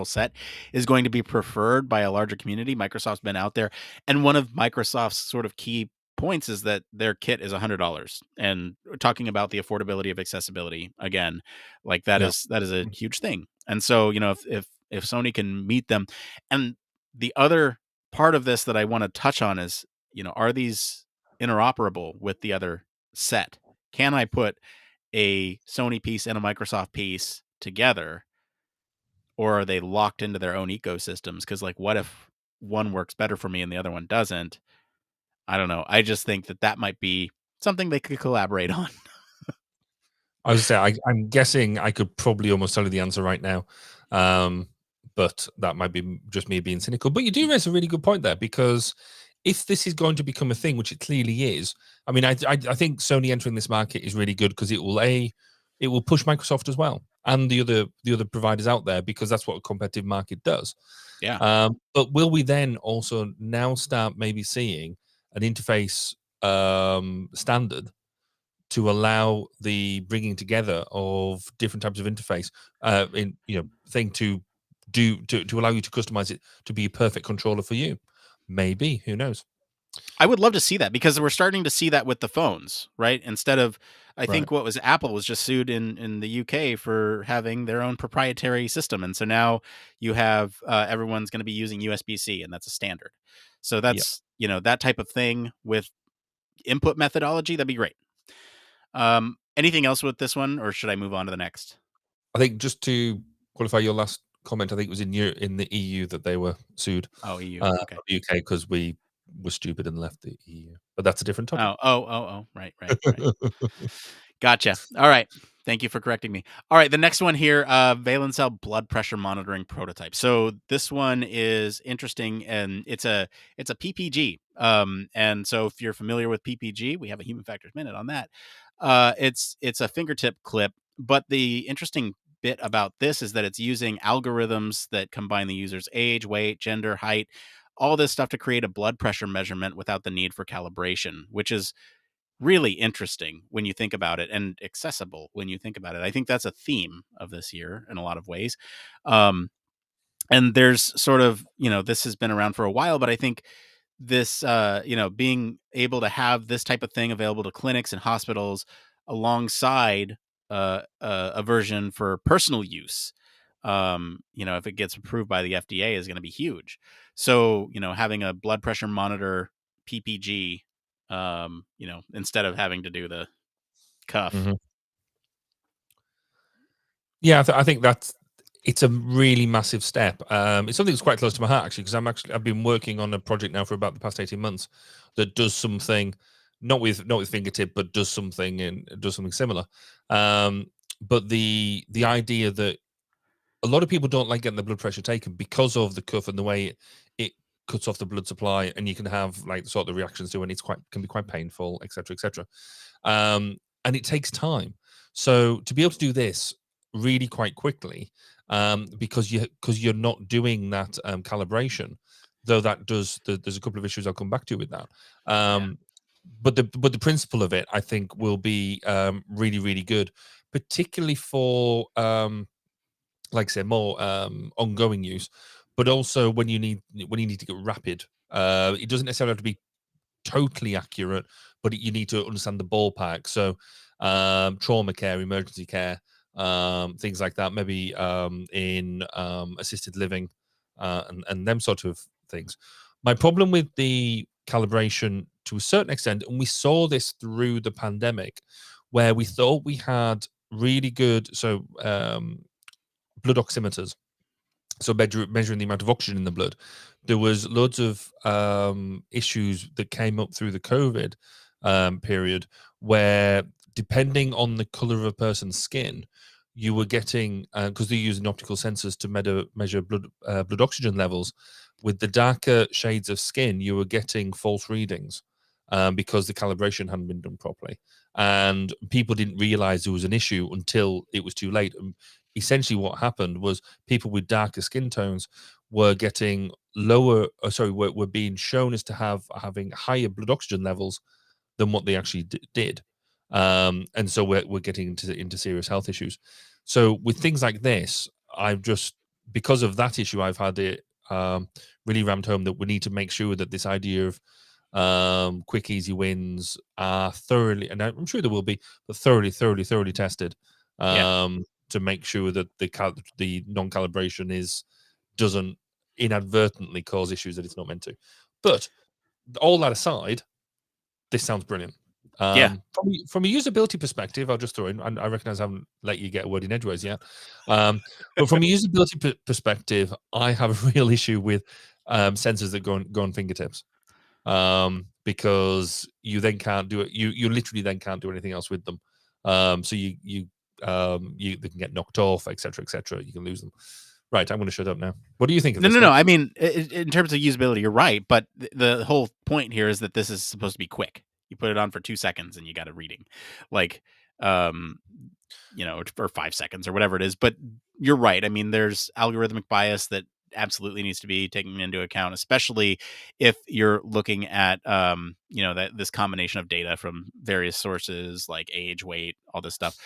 set is going to be preferred by a larger community. Microsoft's been out there, and one of Microsoft's sort of key points is that their kit is $100. And we're talking about the affordability of accessibility again, like Yeah. that is a huge thing. And so if Sony can meet them, and the other part of this that I want to touch on is, are these interoperable with the other set? Can I put a Sony piece and a Microsoft piece together, or are they locked into their own ecosystems? Because, like, what if one works better for me and the other one doesn't? I don't know. I just think that might be something they could collaborate on. I was say I'm guessing I could probably almost tell you the answer right now, but that might be just me being cynical. But you do raise a really good point there, because if this is going to become a thing, which it clearly is, I mean, I think Sony entering this market is really good, because it will push Microsoft as well, and the other providers out there, because that's what a competitive market does. Yeah. But will we then also now start maybe seeing an interface standard to allow the bringing together of different types of interface thing to allow you to customize it to be a perfect controller for you? Maybe, who knows? I would love to see that, because we're starting to see that with the phones, right? Instead of, I Right. think what was Apple was just sued in the UK for having their own proprietary system. And so now you have everyone's going to be using USB-C, and that's a standard. So Yeah. that's, that type of thing with input methodology, that'd be great. Anything else with this one, or should I move on to the next? I think, just to qualify your last comment, I think it was in the EU that they were sued. Oh, EU. Okay. The UK, because we were stupid and left the EU. But that's a different topic. Oh. Right. Gotcha. All right. Thank you for correcting me. All right. The next one here, Valence cell blood pressure monitoring prototype. So this one is interesting, and it's a PPG. And so if you're familiar with PPG, we have a Human Factors Minute on that. It's a fingertip clip, but the interesting bit about this is that it's using algorithms that combine the user's age, weight, gender, height, all this stuff to create a blood pressure measurement without the need for calibration, which is really interesting when you think about it, and accessible when you think about it. I think that's a theme of this year in a lot of ways. And there's sort of, this has been around for a while, but I think this, being able to have this type of thing available to clinics and hospitals alongside a version for personal use, if it gets approved by the FDA, is going to be huge. So, having a blood pressure monitor PPG, instead of having to do the cuff. Mhm. Yeah, I think it's a really massive step. It's something that's quite close to my heart actually, because I've been working on a project now for about the past 18 months that does something, not with fingertip, but does something similar. But the idea that a lot of people don't like getting the blood pressure taken because of the cuff and the way it cuts off the blood supply, and you can have like sort of reactions to it, and can be quite painful, etc., etc. And it takes time. So to be able to do this really quite quickly, because you're not doing that calibration, though there's a couple of issues I'll come back to with that. But the principle of it, I think, will be really, really good, particularly for like I said, more ongoing use, but also when you need to get rapid. It doesn't necessarily have to be totally accurate, but you need to understand the ballpark. So trauma care, emergency care, things like that, maybe in assisted living, and them sort of things. My problem with the calibration, to a certain extent, and we saw this through the pandemic, where we thought we had really good blood oximeters, so measuring the amount of oxygen in the blood. There was loads of issues that came up through the COVID period, where depending on the color of a person's skin, you were getting, because they're using optical sensors to measure blood oxygen levels. With the darker shades of skin, you were getting false readings because the calibration hadn't been done properly, and people didn't realize there was an issue until it was too late. And essentially what happened was people with darker skin tones were getting were being shown as to having higher blood oxygen levels than what they actually did. And so we're getting into serious health issues. So with things like this, because of that issue, I've had it really rammed home that we need to make sure that this idea of quick, easy wins are thoroughly, and I'm sure there will be, but thoroughly tested. To make sure that the non-calibration doesn't inadvertently cause issues that it's not meant to. But all that aside, this sounds brilliant. From a usability perspective, I'll just throw in, and I recognize I haven't let you get a word in edgeways yet, but from a usability perspective, I have a real issue with sensors that go on fingertips, because you then can't do it. You literally then can't do anything else with them. So they can get knocked off, etc., etc. You can lose them. Right, I'm going to shut up now. What do you think of this? No. I mean, in terms of usability, you're right. But the whole point here is that this is supposed to be quick. You put it on for 2 seconds and you got a reading, like, or 5 seconds or whatever it is. But you're right. I mean, there's algorithmic bias that absolutely needs to be taken into account, especially if you're looking at, this combination of data from various sources like age, weight, all this stuff.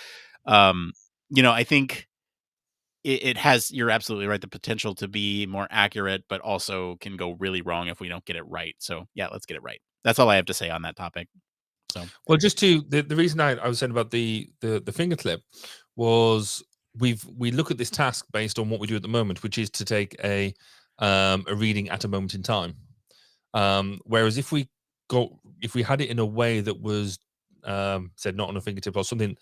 I think it has, you're absolutely right, the potential to be more accurate, but also can go really wrong if we don't get it right. So yeah, let's get it right. That's all I have to say on that topic. So, well, just the reason I was saying about the finger clip was we look at this task based on what we do at the moment, which is to take a reading at a moment in time. Whereas if we had it in a way that was said not on a fingertip, or something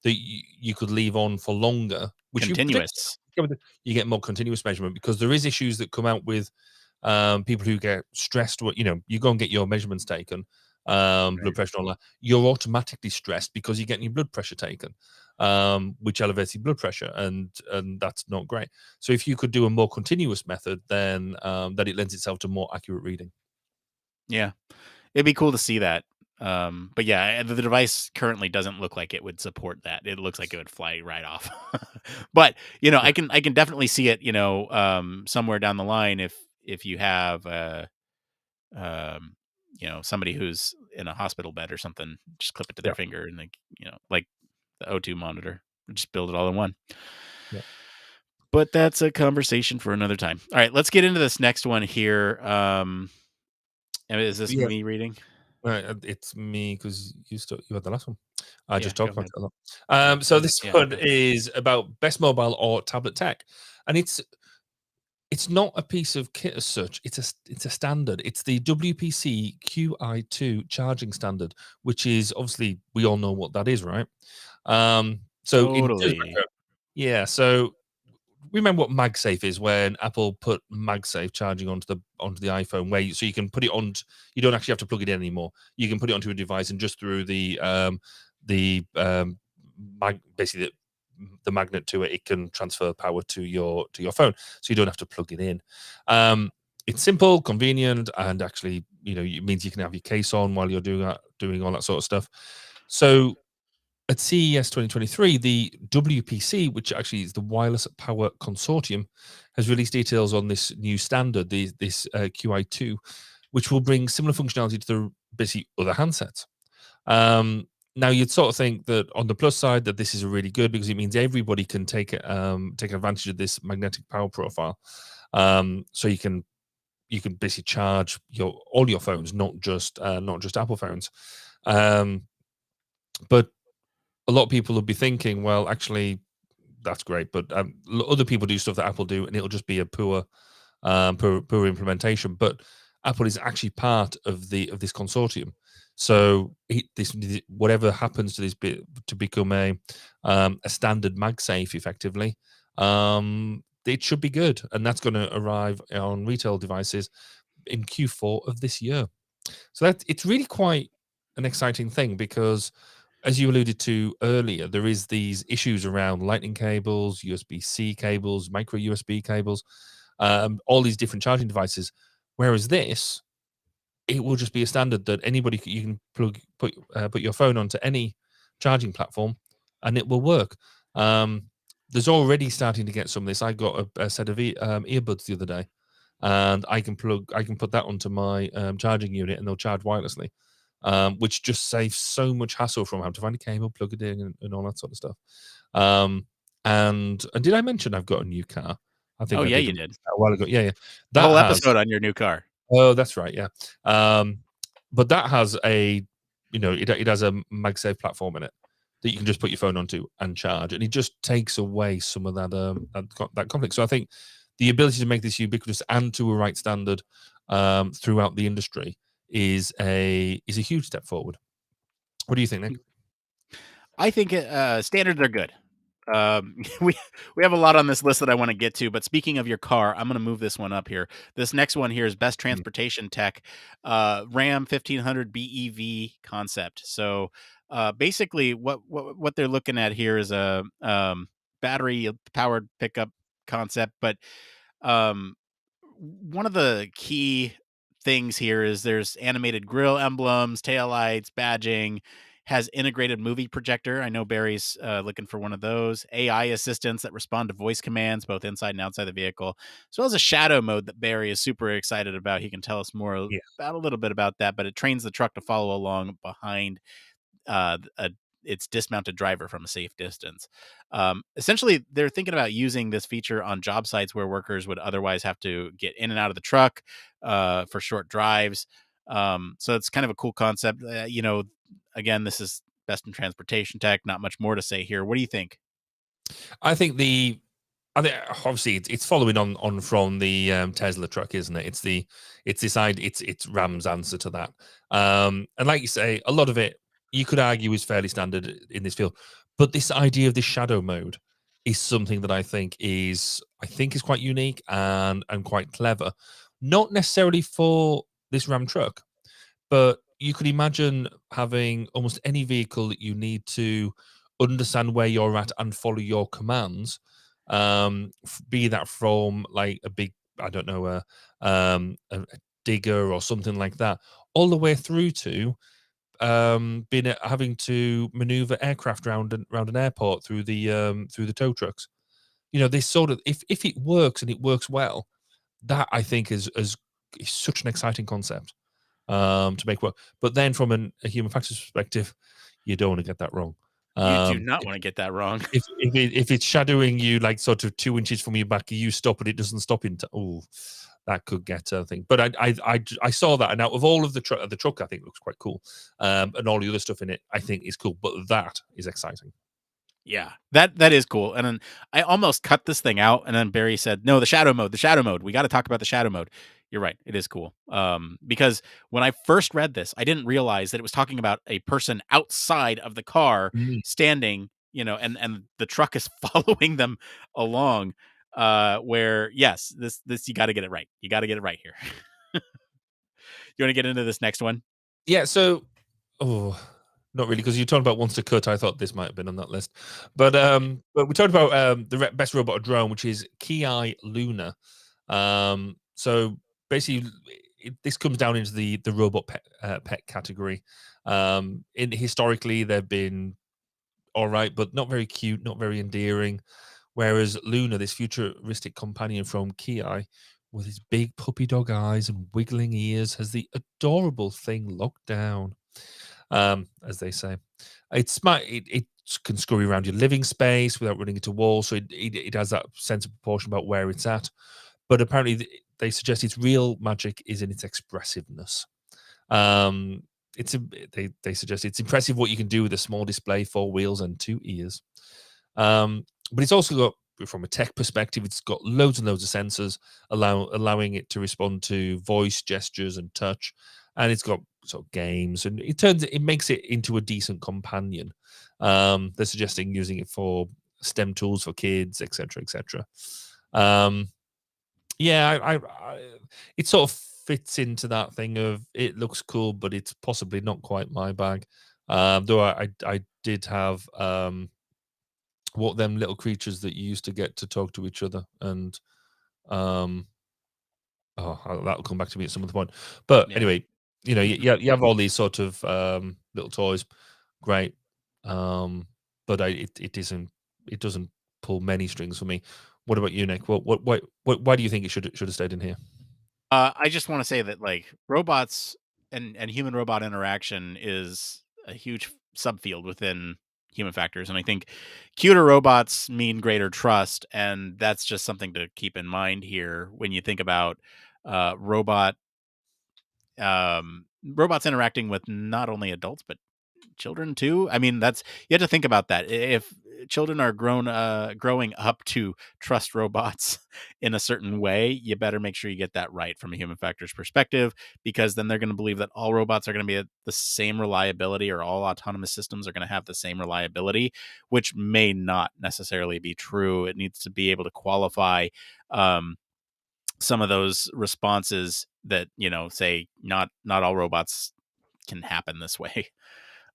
that you could leave on for longer, which continuous, you get more continuous measurement, because there is issues that come out with people who get stressed. You go and get your measurements taken, blood pressure and all that, you're automatically stressed because you're getting your blood pressure taken, which elevates your blood pressure, and that's not great. So if you could do a more continuous method, then that it lends itself to more accurate reading. Yeah, it'd be cool to see that. But yeah, the device currently doesn't look like it would support that. It looks like it would fly right off. But I can definitely see it, somewhere down the line, if you have somebody who's in a hospital bed or something, just clip it to their finger, and like the O2 monitor, just build it all in one. Yeah. But that's a conversation for another time. All right, let's get into this next one here. And is this Yeah. me reading? It's me because you had the last one. I just go talked about ahead. it a lot. So this Yeah, one go ahead. is about best mobile or tablet tech, and it's not a piece of kit as such. It's a standard. It's the WPC QI2 charging standard, which is obviously we all know what that is, right? So it does Totally. yeah. So remember what MagSafe is when Apple put MagSafe charging onto the iPhone, where so you can put it on. You don't actually have to plug it in anymore. You can put it onto a device and just through basically the magnet to it, it can transfer power to your phone, so you don't have to plug it in. It's simple, convenient, and actually, it means you can have your case on while you're doing all that sort of stuff. So at CES 2023, the WPC, which actually is the Wireless Power Consortium, has released details on this new standard, this QI2, which will bring similar functionality to the basically other handsets. Now, you'd sort of think that on the plus side that this is really good because it means everybody can take advantage of this magnetic power profile. So you can basically charge all your phones, not just Apple phones. But a lot of people will be thinking, well, actually, that's great, but other people do stuff that Apple do, and it'll just be a poor implementation. But Apple is actually part of this consortium, so whatever happens to this bit to become a standard MagSafe, effectively, it should be good, and that's going to arrive on retail devices in Q4 of this year. So it's really quite an exciting thing because, as you alluded to earlier, there is these issues around lightning cables, USB-C cables, micro USB cables, all these different charging devices. Whereas this, it will just be a standard that you can put your phone onto any charging platform, and it will work. There's already starting to get some of this. I got a set of earbuds the other day, and I can put that onto my charging unit, and they'll charge wirelessly, which just saves so much hassle from having to find a cable, plug it in, and all that sort of stuff. And did I mention I've got a new car? I think Oh I yeah, did you did. a while ago. Yeah. The That whole has. episode on your new car. Oh, that's right. Yeah. But that has it has a MagSafe platform in it that you can just put your phone onto and charge, and it just takes away some of that conflict. So I think the ability to make this ubiquitous and to a right standard throughout the industry is a huge step forward. What do you think, Nick? I think standards are good. We have a lot on this list that I want to get to, but speaking of your car, I'm going to move this one up here. This next one here is best transportation tech, Ram 1500 BEV concept. So basically, what they're looking at here is a battery powered pickup concept, but um, one of the key things here is there's animated grill emblems, taillights, badging, has integrated movie projector. I know Barry's looking for one of those. AI assistants that respond to voice commands, both inside and outside the vehicle, as well as a shadow mode that Barry is super excited about. He can tell us more about a little bit about that, but it trains the truck to follow along behind its dismounted driver from a safe distance. Essentially, they're thinking about using this feature on job sites where workers would otherwise have to get in and out of the truck for short drives. So it's kind of a cool concept. Again, this is best in transportation tech. Not much more to say here. What do you think? I think obviously it's following on from the Tesla truck, isn't it? It's Ram's answer to that. And like you say, a lot of it you could argue is fairly standard in this field, but this idea of this shadow mode is something that I think is quite unique and quite clever. Not necessarily for this Ram truck, but you could imagine having almost any vehicle that you need to understand where you're at and follow your commands, be that from like a big, I don't know, a digger or something like that, all the way through to having to maneuver aircraft around an airport through the tow trucks. This sort of, if it works and it works well, that I think is such an exciting concept to make work. But then from a human factors perspective, you don't want to get that wrong. You do not want to get that wrong. If it's shadowing you like sort of 2 inches from your back, you stop and it doesn't stop in. that could get a thing. But I saw that, and out of all of the truck, I think looks quite cool, and all the other stuff in it, I think is cool. But that is exciting. Yeah, that is cool. And then I almost cut this thing out, and then Barry said, "No, the shadow mode. The shadow mode. We got to talk about the shadow mode." You're right. It is cool. Because when I first read this, I didn't realize that it was talking about a person outside of the car standing, and the truck is following them along. Where yes, this you got to get it right. You got to get it right here. You want to get into this next one? Yeah. So, not really, because you talked about wants to cut. I thought this might have been on that list, but we talked about the best robot drone, which is Ki Luna. So basically, this comes down into the robot pet category. Historically, they've been all right, but not very cute, not very endearing. Whereas Luna, this futuristic companion from Ki, with his big puppy dog eyes and wiggling ears, has the adorable thing locked down, as they say. It's smart. It can scurry around your living space without running into walls, so it has that sense of proportion about where it's at. But apparently, they suggest its real magic is in its expressiveness. They suggest it's impressive what you can do with a small display, 4 wheels, and 2 ears. But it's also got, from a tech perspective, it's got loads and loads of sensors, allowing it to respond to voice, gestures, and touch. And it's got sort of games, and it makes it into a decent companion. They're suggesting using it for STEM tools for kids, etc., etc. Yeah, it sort of fits into that thing of it looks cool, but it's possibly not quite my bag. Though I did have what them little creatures that you used to get to talk to each other, and that'll come back to me at some other point. But anyway, you have all these sort of little toys, great, but it doesn't pull many strings for me. What about you, Nick? Why do you think it should have stayed in here? I just want to say that like robots and human robot interaction is a huge subfield within human factors, and I think cuter robots mean greater trust, and that's just something to keep in mind here when you think about robots interacting with not only adults but children too. I mean, that's, you have to think about that. If children are growing up to trust robots in a certain way, you better make sure you get that right from a human factors perspective, because then they're going to believe that all robots are going to be at the same reliability, or all autonomous systems are going to have the same reliability, which may not necessarily be true. It needs to be able to qualify some of those responses that, say not all robots can happen this way.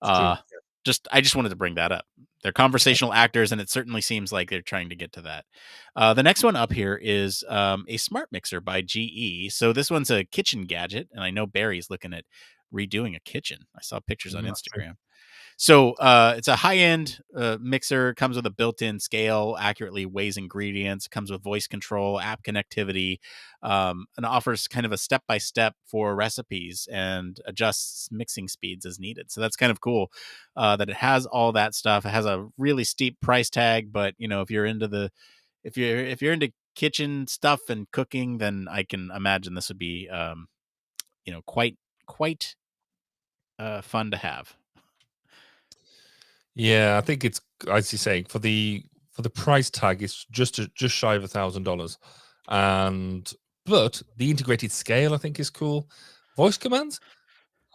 I just wanted to bring that up. They're conversational actors, and it certainly seems like they're trying to get to that. The next one up here is a smart mixer by GE. So this one's a kitchen gadget, and I know Barry's looking at redoing a kitchen. I saw pictures on Instagram. So it's a high-end mixer, comes with a built-in scale, accurately weighs ingredients, comes with voice control, app connectivity, and offers kind of a step-by-step for recipes and adjusts mixing speeds as needed. So that's kind of cool that it has all that stuff. It has a really steep price tag, but if you're into if you're into kitchen stuff and cooking, then I can imagine this would be quite fun to have. Yeah, I think it's, as you say, for the price tag, it's just shy of $1,000, but the integrated scale I think is cool. Voice commands,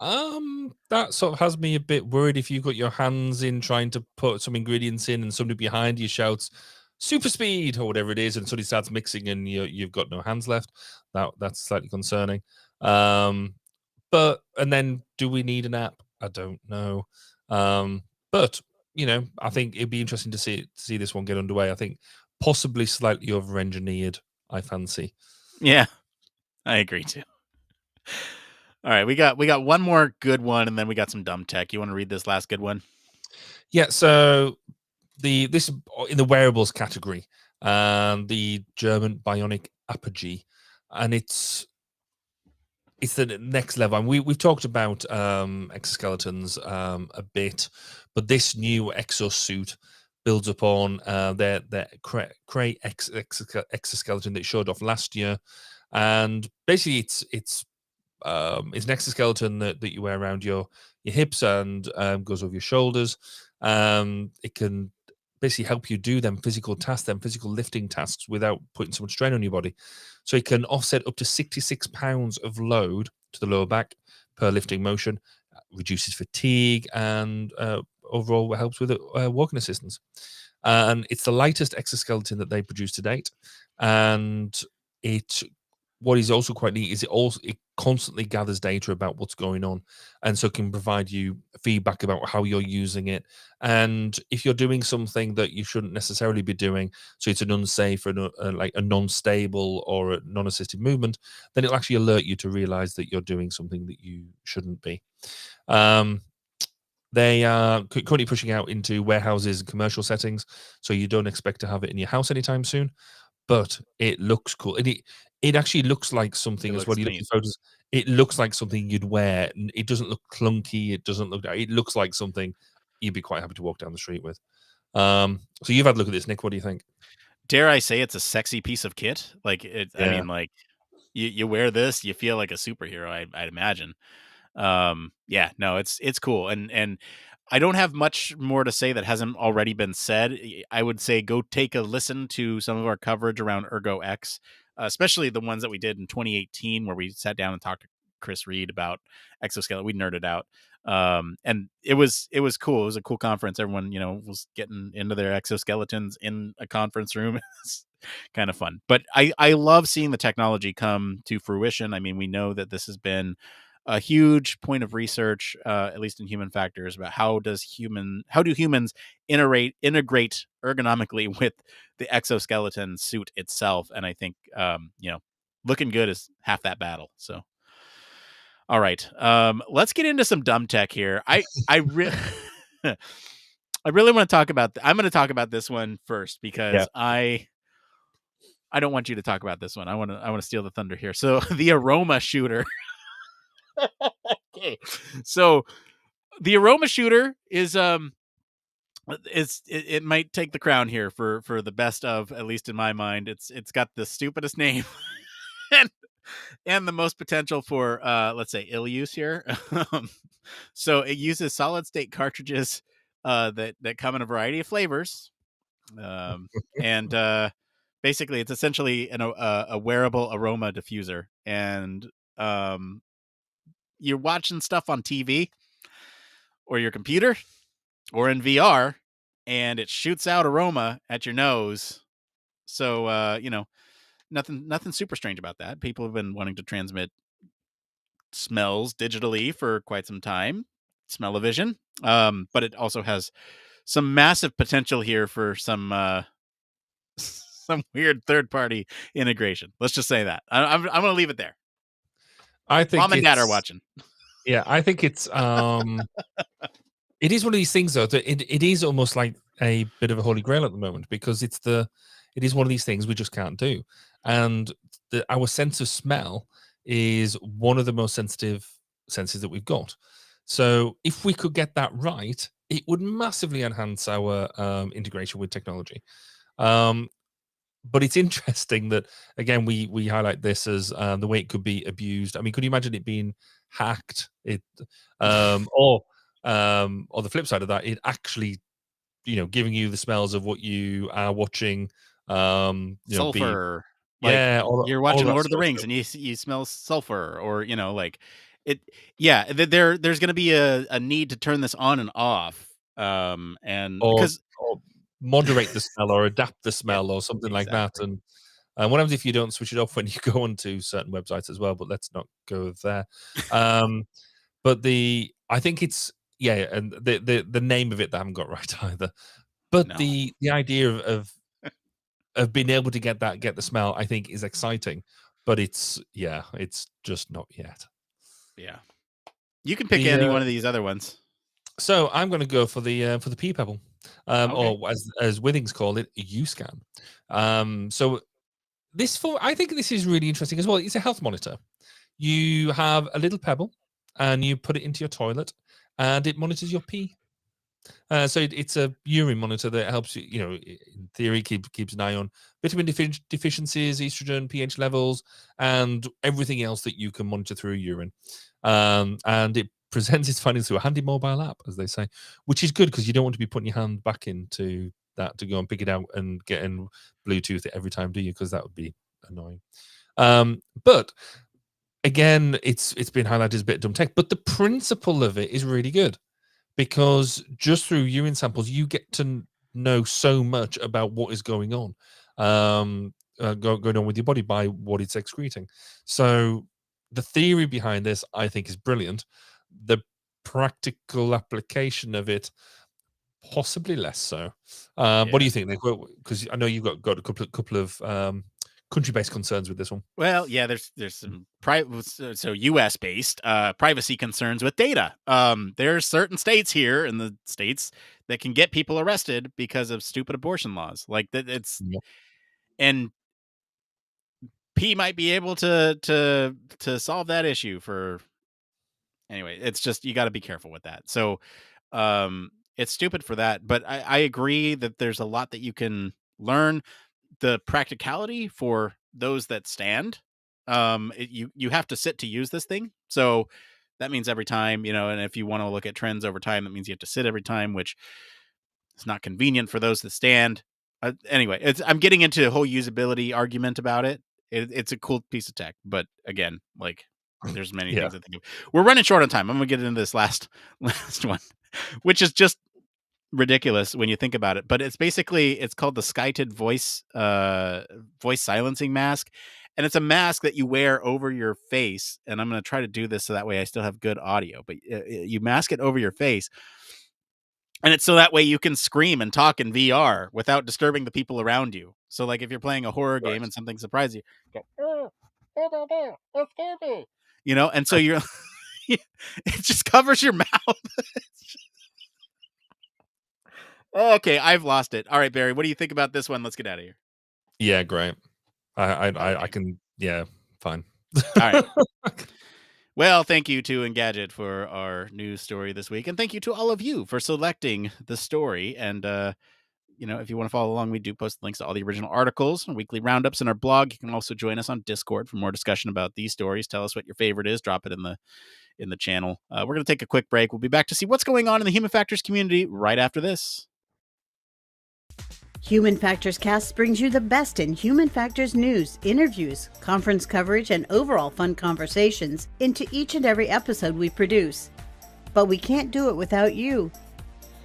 that sort of has me a bit worried. If you've got your hands in trying to put some ingredients in, and somebody behind you shouts "super speed" or whatever it is, and somebody starts mixing, and you've got no hands left, that's slightly concerning. But and then, do we need an app? I don't know. But I think it'd be interesting to see this one get underway. I think possibly slightly over-engineered, I fancy. Yeah, I agree too. All right, we got one more good one, and then we got some dumb tech. You want to read this last good one? Yeah. So this in the wearables category, the German bionic apogee, and it's the next level. And we've talked about exoskeletons a bit, but this new exosuit builds upon their Cray exoskeleton that showed off last year. and basically it's an exoskeleton that you wear around your hips and goes over your shoulders. It can basically help you do them physical tasks, them physical lifting tasks without putting so much strain on your body. So it can offset up to 66 pounds of load to the lower back per lifting motion, reduces fatigue, and overall helps with walking assistance. And it's the lightest exoskeleton that they produced to date. And what is also quite neat is it constantly gathers data about what's going on, and so can provide you feedback about how you're using it. And if you're doing something that you shouldn't necessarily be doing, so it's an unsafe or like a non-stable or a non-assisted movement, then it'll actually alert you to realize that you're doing something that you shouldn't be. They are currently pushing out into warehouses and commercial settings, so you don't expect to have it in your house anytime soon. But it looks cool, and it actually looks like something as well. You look at photos; it looks like something you'd wear. It doesn't look clunky. It doesn't look. It looks like something you'd be quite happy to walk down the street with. So you've had a look at this, Nick. What do you think? Dare I say it's a sexy piece of kit? Like it. Yeah. I mean, like you wear this, you feel like a superhero. I'd imagine. Yeah, no, it's cool, and I don't have much more to say that hasn't already been said. I would say go take a listen to some of our coverage around Ergo X, especially the ones that we did in 2018, where we sat down and talked to Chris Reed about exoskeleton. We nerded out, and it was cool. It was a cool conference. Everyone, was getting into their exoskeletons in a conference room. It's kind of fun, but I love seeing the technology come to fruition. I mean, we know that this has been a huge point of research, at least in human factors, about how do humans integrate ergonomically with the exoskeleton suit itself. And I think, looking good is half that battle. So, all right, let's get into some dumb tech here. I really want to talk about. I'm going to talk about this one first because I don't want you to talk about this one. I want to steal the thunder here. So the aroma shooter. Okay, so the aroma shooter is it might take the crown here for the best of, at least in my mind. It's got the stupidest name and the most potential for let's say ill use here. So it uses solid state cartridges that come in a variety of flavors, and basically it's essentially a wearable aroma diffuser, and you're watching stuff on TV or your computer or in VR, and it shoots out aroma at your nose. So, nothing super strange about that. People have been wanting to transmit smells digitally for quite some time. Smell-o-vision. But it also has some massive potential here for some weird third-party integration. Let's just say that. I'm going to leave it there. I think Mom and Dad are watching. Yeah, I think it's it is one of these things though that it is almost like a bit of a holy grail at the moment, because it is one of these things we just can't do, and our sense of smell is one of the most sensitive senses that we've got. So if we could get that right, it would massively enhance our integration with technology. But it's interesting that, again, we highlight this as the way it could be abused. I mean, could you imagine it being hacked? Or the flip side of that, it actually, giving you the smells of what you are watching. Sulfur. You're watching Lord of the Rings and you smell sulfur, or it. Yeah, there's going to be a need to turn this on and off, because moderate the smell or adapt the smell or something like that. And what happens if you don't switch it off when you go onto certain websites as well? But let's not go there. But I think it's and the name of it that I haven't got right either. But the idea of being able to get the smell, I think, is exciting. But it's just not yet. Yeah, you can pick any one of these other ones. So I'm going to go for the pea pebble, or as Withings call it, U-scan. So I think this is really interesting as well. It's a health monitor. You have a little pebble, and you put it into your toilet, and it monitors your pee. So it's a urine monitor that helps you, in theory, keeps an eye on vitamin deficiencies, estrogen, pH levels, and everything else that you can monitor through urine. And it presents its findings through a handy mobile app, as they say, which is good because you don't want to be putting your hand back into that to go and pick it out and getting Bluetooth it every time, do you? Because that would be annoying. But again, it's been highlighted as a bit dumb tech, but the principle of it is really good. Because just through urine samples, you get to know so much about what is going on, going on with your body by what it's excreting. So the theory behind this, I think, is brilliant. The practical application of it, possibly less so. What do you think, Nick? Because I know you've got a couple of country-based concerns with this one. Well, yeah, there's some so U.S. based privacy concerns with data. There's certain states here in the states that can get people arrested because of stupid abortion laws. Like that, and P might be able to solve that issue for. Anyway, it's just you got to be careful with that. So, it's stupid for that, but I agree that there's a lot that you can learn. The practicality for those that stand, you have to sit to use this thing. So that means every time, and if you want to look at trends over time, that means you have to sit every time, which is not convenient for those that stand. Anyway, I'm getting into a whole usability argument about it. It's a cool piece of tech, but again, like there's many things I think of. We're running short on time. I'm gonna get into this last one, which is just ridiculous when you think about it, but it's called the Skyted voice silencing mask, and it's a mask that you wear over your face. And I'm going to try to do this so that way I still have good audio, but you mask it over your face, and it's so that way you can scream and talk in VR without disturbing the people around you. So like if you're playing a horror game and something surprises you, go, and so you're it just covers your mouth. Okay, I've lost it. All right, Barry, what do you think about this one? Let's get out of here. Yeah, great. I can. Yeah, fine. All right. Well, thank you to Engadget for our news story this week, and thank you to all of you for selecting the story. And if you want to follow along, we do post links to all the original articles and weekly roundups in our blog. You can also join us on Discord for more discussion about these stories. Tell us what your favorite is. Drop it in the channel. We're going to take a quick break. We'll be back to see what's going on in the Human Factors community right after this. Human Factors Cast brings you the best in human factors news, interviews, conference coverage, and overall fun conversations into each and every episode we produce. But we can't do it without you.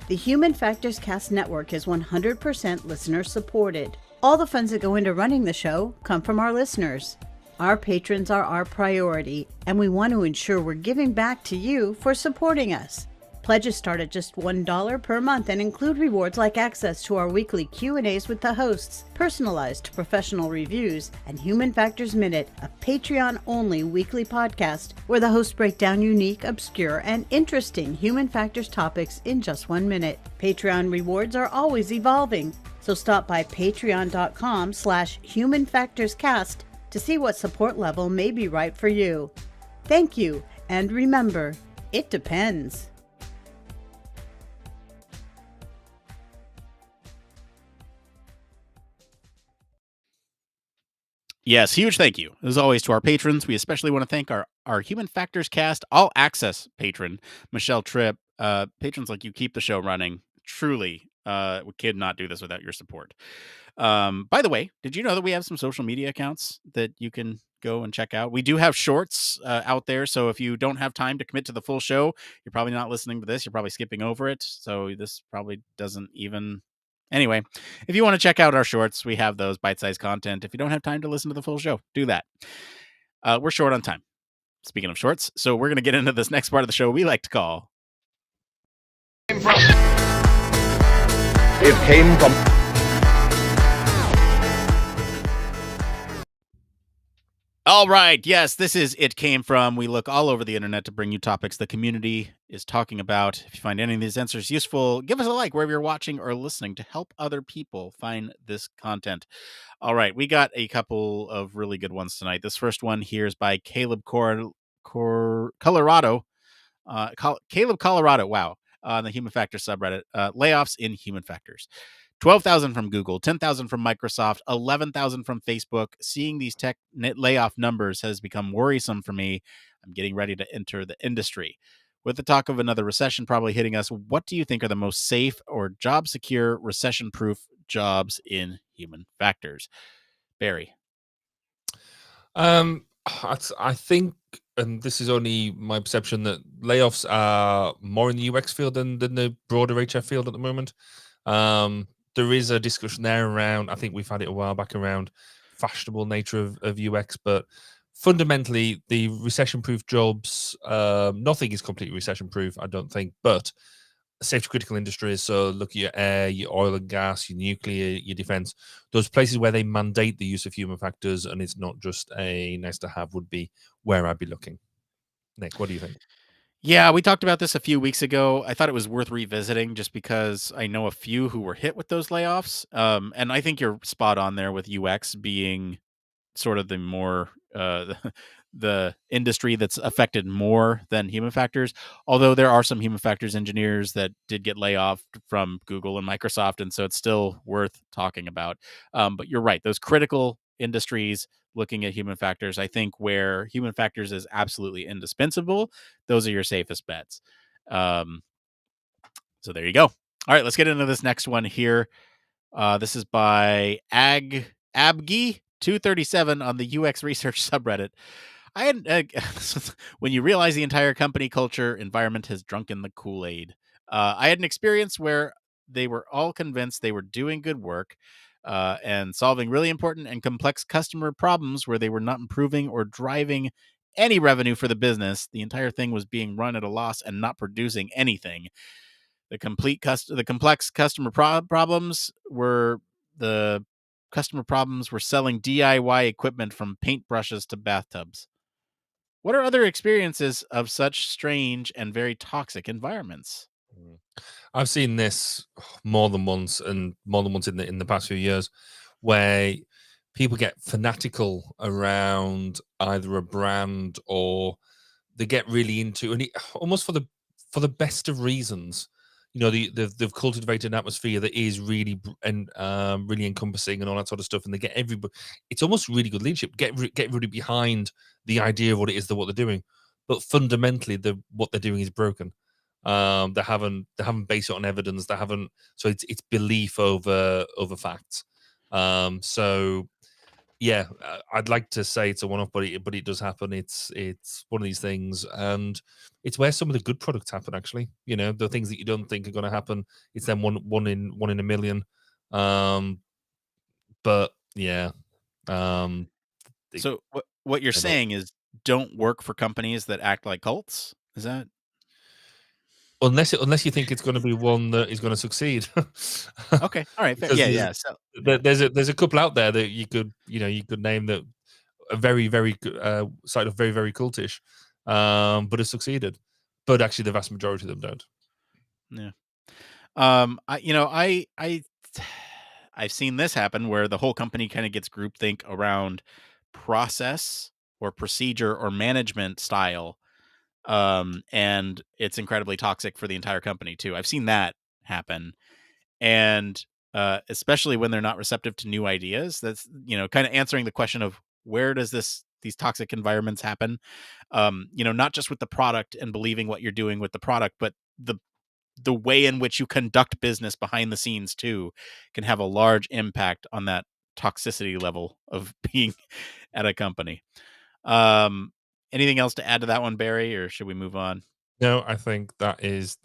The Human Factors Cast network is 100% listener supported. All the funds that go into running the show come from our listeners. Our patrons are our priority, and we want to ensure we're giving back to you for supporting us. Pledges start at just $1 per month and include rewards like access to our weekly Q&As with the hosts, personalized professional reviews, and Human Factors Minute, a Patreon-only weekly podcast where the hosts break down unique, obscure, and interesting human factors topics in just 1 minute. Patreon rewards are always evolving, so stop by patreon.com/humanfactorscast to see what support level may be right for you. Thank you, and remember, it depends. Yes, huge thank you, as always, to our patrons. We especially want to thank our Human Factors Cast All Access patron, Michelle Tripp. Patrons like you keep the show running. Truly, we could not do this without your support. By the way, did you know that we have some social media accounts that you can go and check out? We do have shorts out there, so if you don't have time to commit to the full show, you're probably not listening to this. You're probably skipping over it, so this probably doesn't even... Anyway, if you want to check out our shorts, we have those bite-sized content. If you don't have time to listen to the full show, do that. We're short on time. Speaking of shorts, so we're going to get into this next part of the show we like to call... It came from... All right. Yes, this is It Came From. We look all over the internet to bring you topics the community is talking about. If you find any of these answers useful, give us a like wherever you're watching or listening to help other people find this content. All right. We got a couple of really good ones tonight. This first one here is by Caleb Colorado. Caleb Colorado. Wow. on the human factors subreddit. Layoffs in human factors. 12,000 from Google, 10,000 from Microsoft, 11,000 from Facebook. Seeing these tech layoff numbers has become worrisome for me. I'm getting ready to enter the industry. With the talk of another recession probably hitting us, what do you think are the most safe or job secure, recession proof jobs in human factors? Barry. I think, and this is only my perception, that layoffs are more in the UX field than the broader HF field at the moment. There is a discussion there around, I think we've had it a while back, around fashionable nature of UX, but fundamentally the recession-proof jobs, nothing is completely recession-proof, I don't think, but safety critical industries, so look at your air, your oil and gas, your nuclear, your defense, those places where they mandate the use of human factors and it's not just a nice to have, would be where I'd be looking. Nick, what do you think? Yeah, we talked about this a few weeks ago. I thought it was worth revisiting just because I know a few who were hit with those layoffs. And I think you're spot on there with UX being sort of the more the industry that's affected more than human factors. Although there are some human factors engineers that did get laid off from Google and Microsoft, and so it's still worth talking about. But you're right; those critical industries looking at human factors, I think where human factors is absolutely indispensable, those are your safest bets. So there you go. All right, let's get into this next one here. This is by Abgi 237 on the UX research subreddit. I had when you realize the entire company culture environment has drunken the Kool-Aid. I had an experience where they were all convinced they were doing good work and solving really important and complex customer problems where they were not improving or driving any revenue for the business. The entire thing was being run at a loss and not producing anything. The complex customer problems were the customer problems were selling DIY equipment from paintbrushes to bathtubs. What are other experiences of such strange and very toxic environments? I've seen this more than once, and more than once in the past few years, where people get fanatical around either a brand or they get really into, and almost for the best of reasons. You know, they've cultivated an atmosphere that is really really encompassing and all that sort of stuff, and they get everybody. It's almost really good leadership. Get really behind the idea of what it is that what they're doing, but fundamentally, what they're doing is broken. They haven't based it on evidence. They haven't. So it's belief over facts. So yeah, I'd like to say it's a one-off, but it does happen. It's one of these things, and it's where some of the good products happen. Actually, you know, the things that you don't think are going to happen, it's then one in a million. But yeah, So what you're saying is don't work for companies that act like cults? Is that unless you think it's going to be one that is going to succeed. okay? All right, fair. Because Yeah. So there's a couple out there that you could name that are very very side of very very cultish, but have succeeded. But actually, the vast majority of them don't. yeah. I've seen this happen where the whole company kind of gets groupthink around process or procedure or management style. And it's incredibly toxic for the entire company too. I've seen that happen. And especially when they're not receptive to new ideas, that's, kind of answering the question of where does these toxic environments happen? Not just with the product and believing what you're doing with the product, but the way in which you conduct business behind the scenes too can have a large impact on that toxicity level of being at a company. Anything else to add to that one, Barry, or should we move on? No, I think that's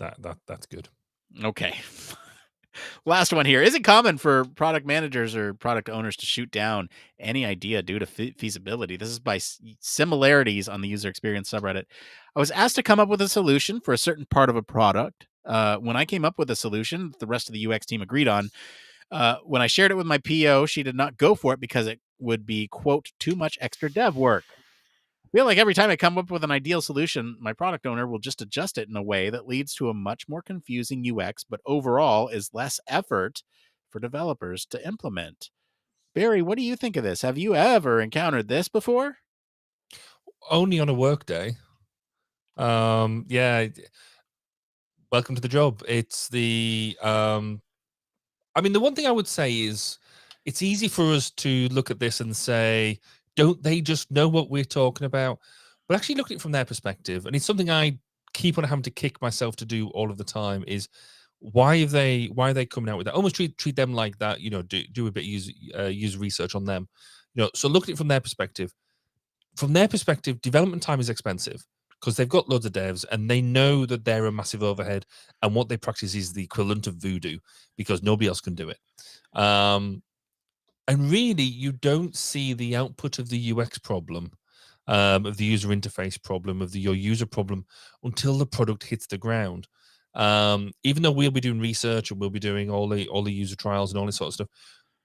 good. Okay. Last one here. Is it common for product managers or product owners to shoot down any idea due to feasibility? This is by similarities on the user experience subreddit. I was asked to come up with a solution for a certain part of a product. When I came up with a solution that the rest of the UX team agreed on, when I shared it with my PO, she did not go for it because it would be, quote, too much extra dev work. I feel like every time I come up with an ideal solution, my product owner will just adjust it in a way that leads to a much more confusing UX, but overall is less effort for developers to implement. Barry, what do you think of this? Have you ever encountered this before? Only on a work day. Yeah. welcome to the job. It's the I mean, the one thing I would say is it's easy for us to look at this and say, don't they just know what we're talking about? But actually look at it from their perspective, and it's something I keep on having to kick myself to do all of the time, is why are they coming out with that? Almost treat them like that, do a bit of user research on them. So look at it from their perspective. From their perspective, development time is expensive because they've got loads of devs and they know that they're a massive overhead, and what they practice is the equivalent of voodoo because nobody else can do it. And really, you don't see the output of the UX problem, of the user interface problem, of your user problem until the product hits the ground. Even though we'll be doing research and we'll be doing all the user trials and all this sort of stuff,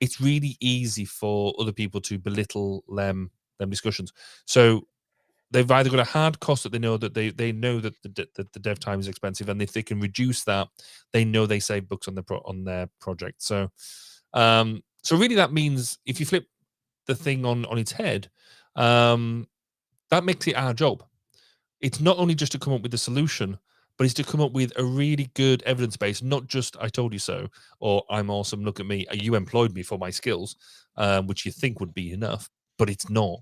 it's really easy for other people to belittle them discussions. So they've either got a hard cost that they know that they know that the dev time is expensive, and if they can reduce that, they know they save bucks on their project. So so really that means if you flip the thing on its head, that makes it our job. It's not only just to come up with the solution, but it's to come up with a really good evidence base, not just "I told you so" or "I'm awesome, look at me, you employed me for my skills," which you think would be enough, but it's not.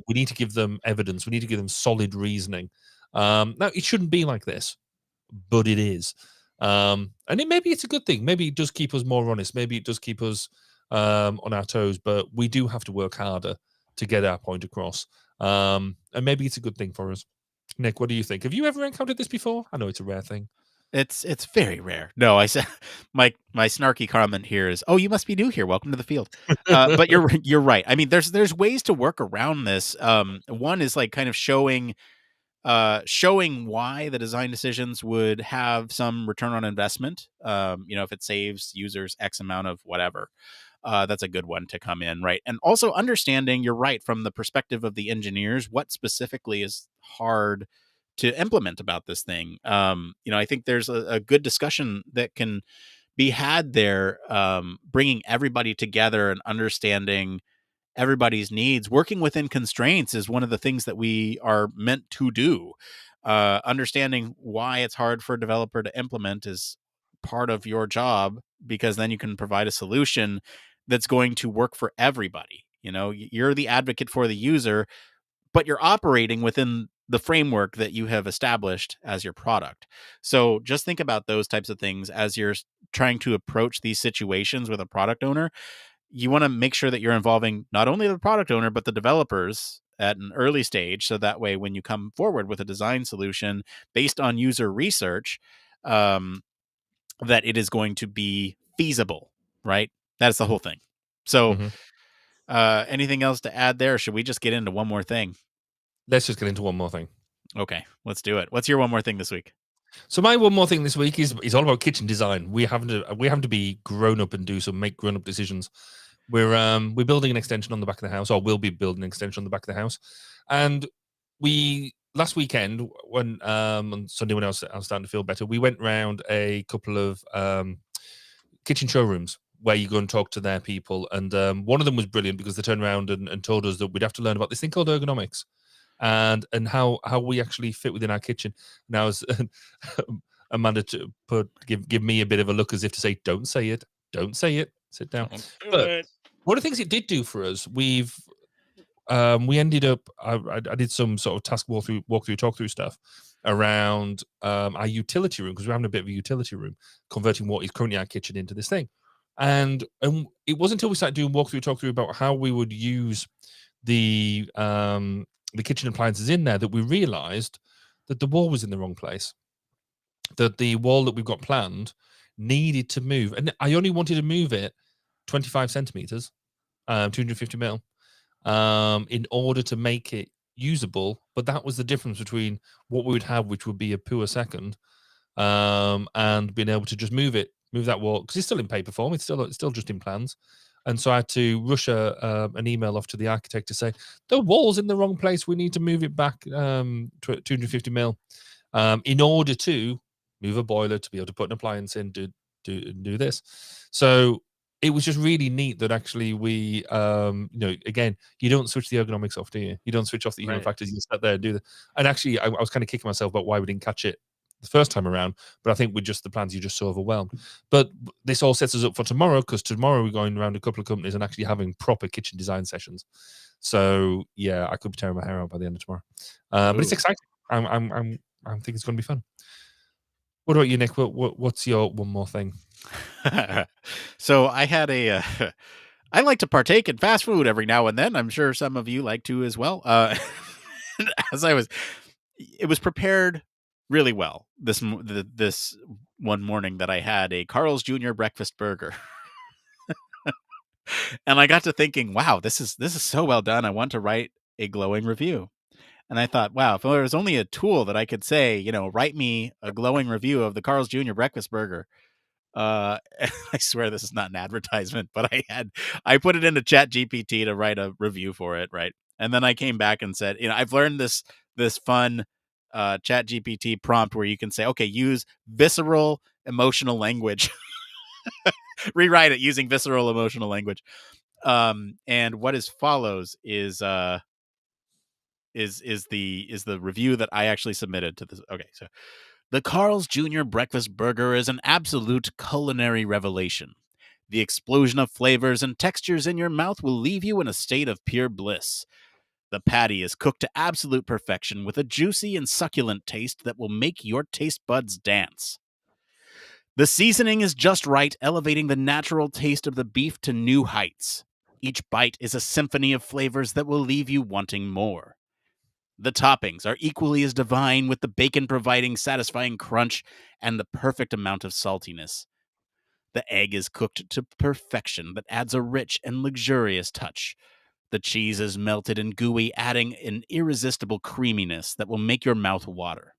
We need to give them evidence. We need to give them solid reasoning. Now, it shouldn't be like this, but it is. And maybe it's a good thing. Maybe it does keep us more honest. Maybe it does keep us on our toes, but we do have to work harder to get our point across. And maybe it's a good thing for us. Nick, what do you think? Have you ever encountered this before? I know it's a rare thing. It's very rare. No, I said my snarky comment here is, "Oh, you must be new here. Welcome to the field." But you're right. I mean, there's ways to work around this. One is like kind of showing why the design decisions would have some return on investment. If it saves users X amount of whatever. That's a good one to come in, right? And also understanding, you're right, from the perspective of the engineers, what specifically is hard to implement about this thing. I think there's a good discussion that can be had there, bringing everybody together and understanding everybody's needs. Working within constraints is one of the things that we are meant to do. Understanding why it's hard for a developer to implement is part of your job, because then you can provide a solution that's going to work for everybody. You're the advocate for the user, but you're operating within the framework that you have established as your product. So just think about those types of things as you're trying to approach these situations with a product owner. You want to make sure that you're involving not only the product owner, but the developers at an early stage. So that way, when you come forward with a design solution based on user research, that it is going to be feasible, right? That's the whole thing. So anything else to add there? Or should we just get into one more thing? Let's just get into one more thing. Okay, let's do it. What's your one more thing this week? So my one more thing this week is all about kitchen design. We have to be grown up and make grown up decisions. We're building an extension on the back of the house, or we'll be building an extension on the back of the house. And last weekend, when on Sunday, when I was starting to feel better, we went round a couple of kitchen showrooms where you go and talk to their people. And one of them was brilliant because they turned around and told us that we'd have to learn about this thing called ergonomics, and how we actually fit within our kitchen. Now, as Amanda give me a bit of a look as if to say, "Don't say it, sit down." But one of the things it did do for us, we ended up, I did some sort of task talk through stuff around our utility room, because we're having a bit of a utility room, converting what is currently our kitchen into this thing. And it wasn't until we started doing talk through about how we would use the kitchen appliances in there that we realized that the wall was in the wrong place, that the wall that we've got planned needed to move. And I only wanted to move it 25 centimeters, 250 mil, in order to make it usable. But that was the difference between what we would have, which would be a poor second, and being able to just move that wall, because it's still in paper form. It's still just in plans. And so I had to rush an email off to the architect to say, the wall's in the wrong place. We need to move it back 250 mil in order to move a boiler, to be able to put an appliance in, do this. So it was just really neat that actually we, again, you don't switch the ergonomics off, do you? You don't switch off the human factors. You sat there and do that. And actually, I was kind of kicking myself about why we didn't catch it the first time around, but I think with just the plans, you're just so overwhelmed. But this all sets us up for tomorrow, because tomorrow we're going around a couple of companies and actually having proper kitchen design sessions. So yeah, I could be tearing my hair out by the end of tomorrow. But it's exciting. I think it's going to be fun. What about you, Nick? What's your one more thing? So I had I like to partake in fast food every now and then. I'm sure some of you like to as well. It was prepared really well this one morning that I had a Carl's Jr. breakfast burger. And I got to thinking, wow, this is so well done. I want to write a glowing review. And I thought, wow, if there was only a tool that I could say, write me a glowing review of the Carl's Jr. breakfast burger. I swear this is not an advertisement, but I put it into Chat GPT to write a review for it, right? And then I came back and said, I've learned this fun Chat GPT prompt where you can say, okay, use visceral emotional language. Rewrite it using visceral emotional language. And what follows is the review that I actually submitted to this. Okay, so the Carl's Jr. breakfast burger is an absolute culinary revelation. The explosion of flavors and textures in your mouth will leave you in a state of pure bliss. The patty is cooked to absolute perfection with a juicy and succulent taste that will make your taste buds dance. The seasoning is just right, elevating the natural taste of the beef to new heights. Each bite is a symphony of flavors that will leave you wanting more. The toppings are equally as divine, with the bacon providing satisfying crunch and the perfect amount of saltiness. The egg is cooked to perfection that adds a rich and luxurious touch. The cheese is melted and gooey, adding an irresistible creaminess that will make your mouth water.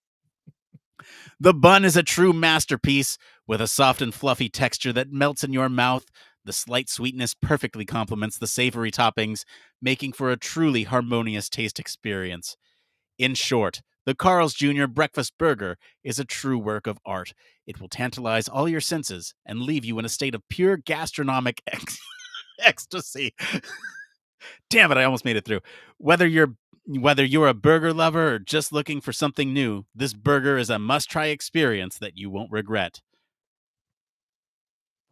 The bun is a true masterpiece, with a soft and fluffy texture that melts in your mouth. The slight sweetness perfectly complements the savory toppings, making for a truly harmonious taste experience. In short, the Carl's Jr. breakfast burger is a true work of art. It will tantalize all your senses and leave you in a state of pure gastronomic ecstasy. Damn it, I almost made it through. Whether you're a burger lover or just looking for something new, this burger is a must-try experience that you won't regret.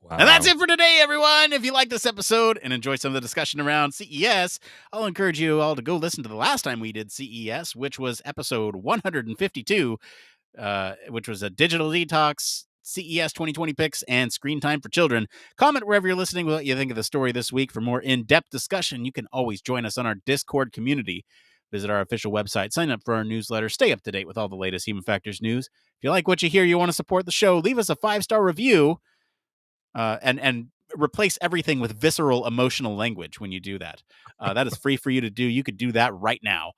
Wow. And that's it for today, everyone. If you like this episode and enjoy some of the discussion around CES, I'll encourage you all to go listen to the last time we did CES, which was episode 152, which was a digital detox, CES 2020 picks, and screen time for children. Comment wherever you're listening what you think of the story this week. For more in-depth discussion, you can always join us on our Discord community. Visit our official website, sign up for our newsletter, stay up to date with all the latest Human Factors news. If you like what you hear, you want to support the show, leave us a 5-star review. And replace everything with visceral emotional language when you do that. That is free for you to do. You could do that right now.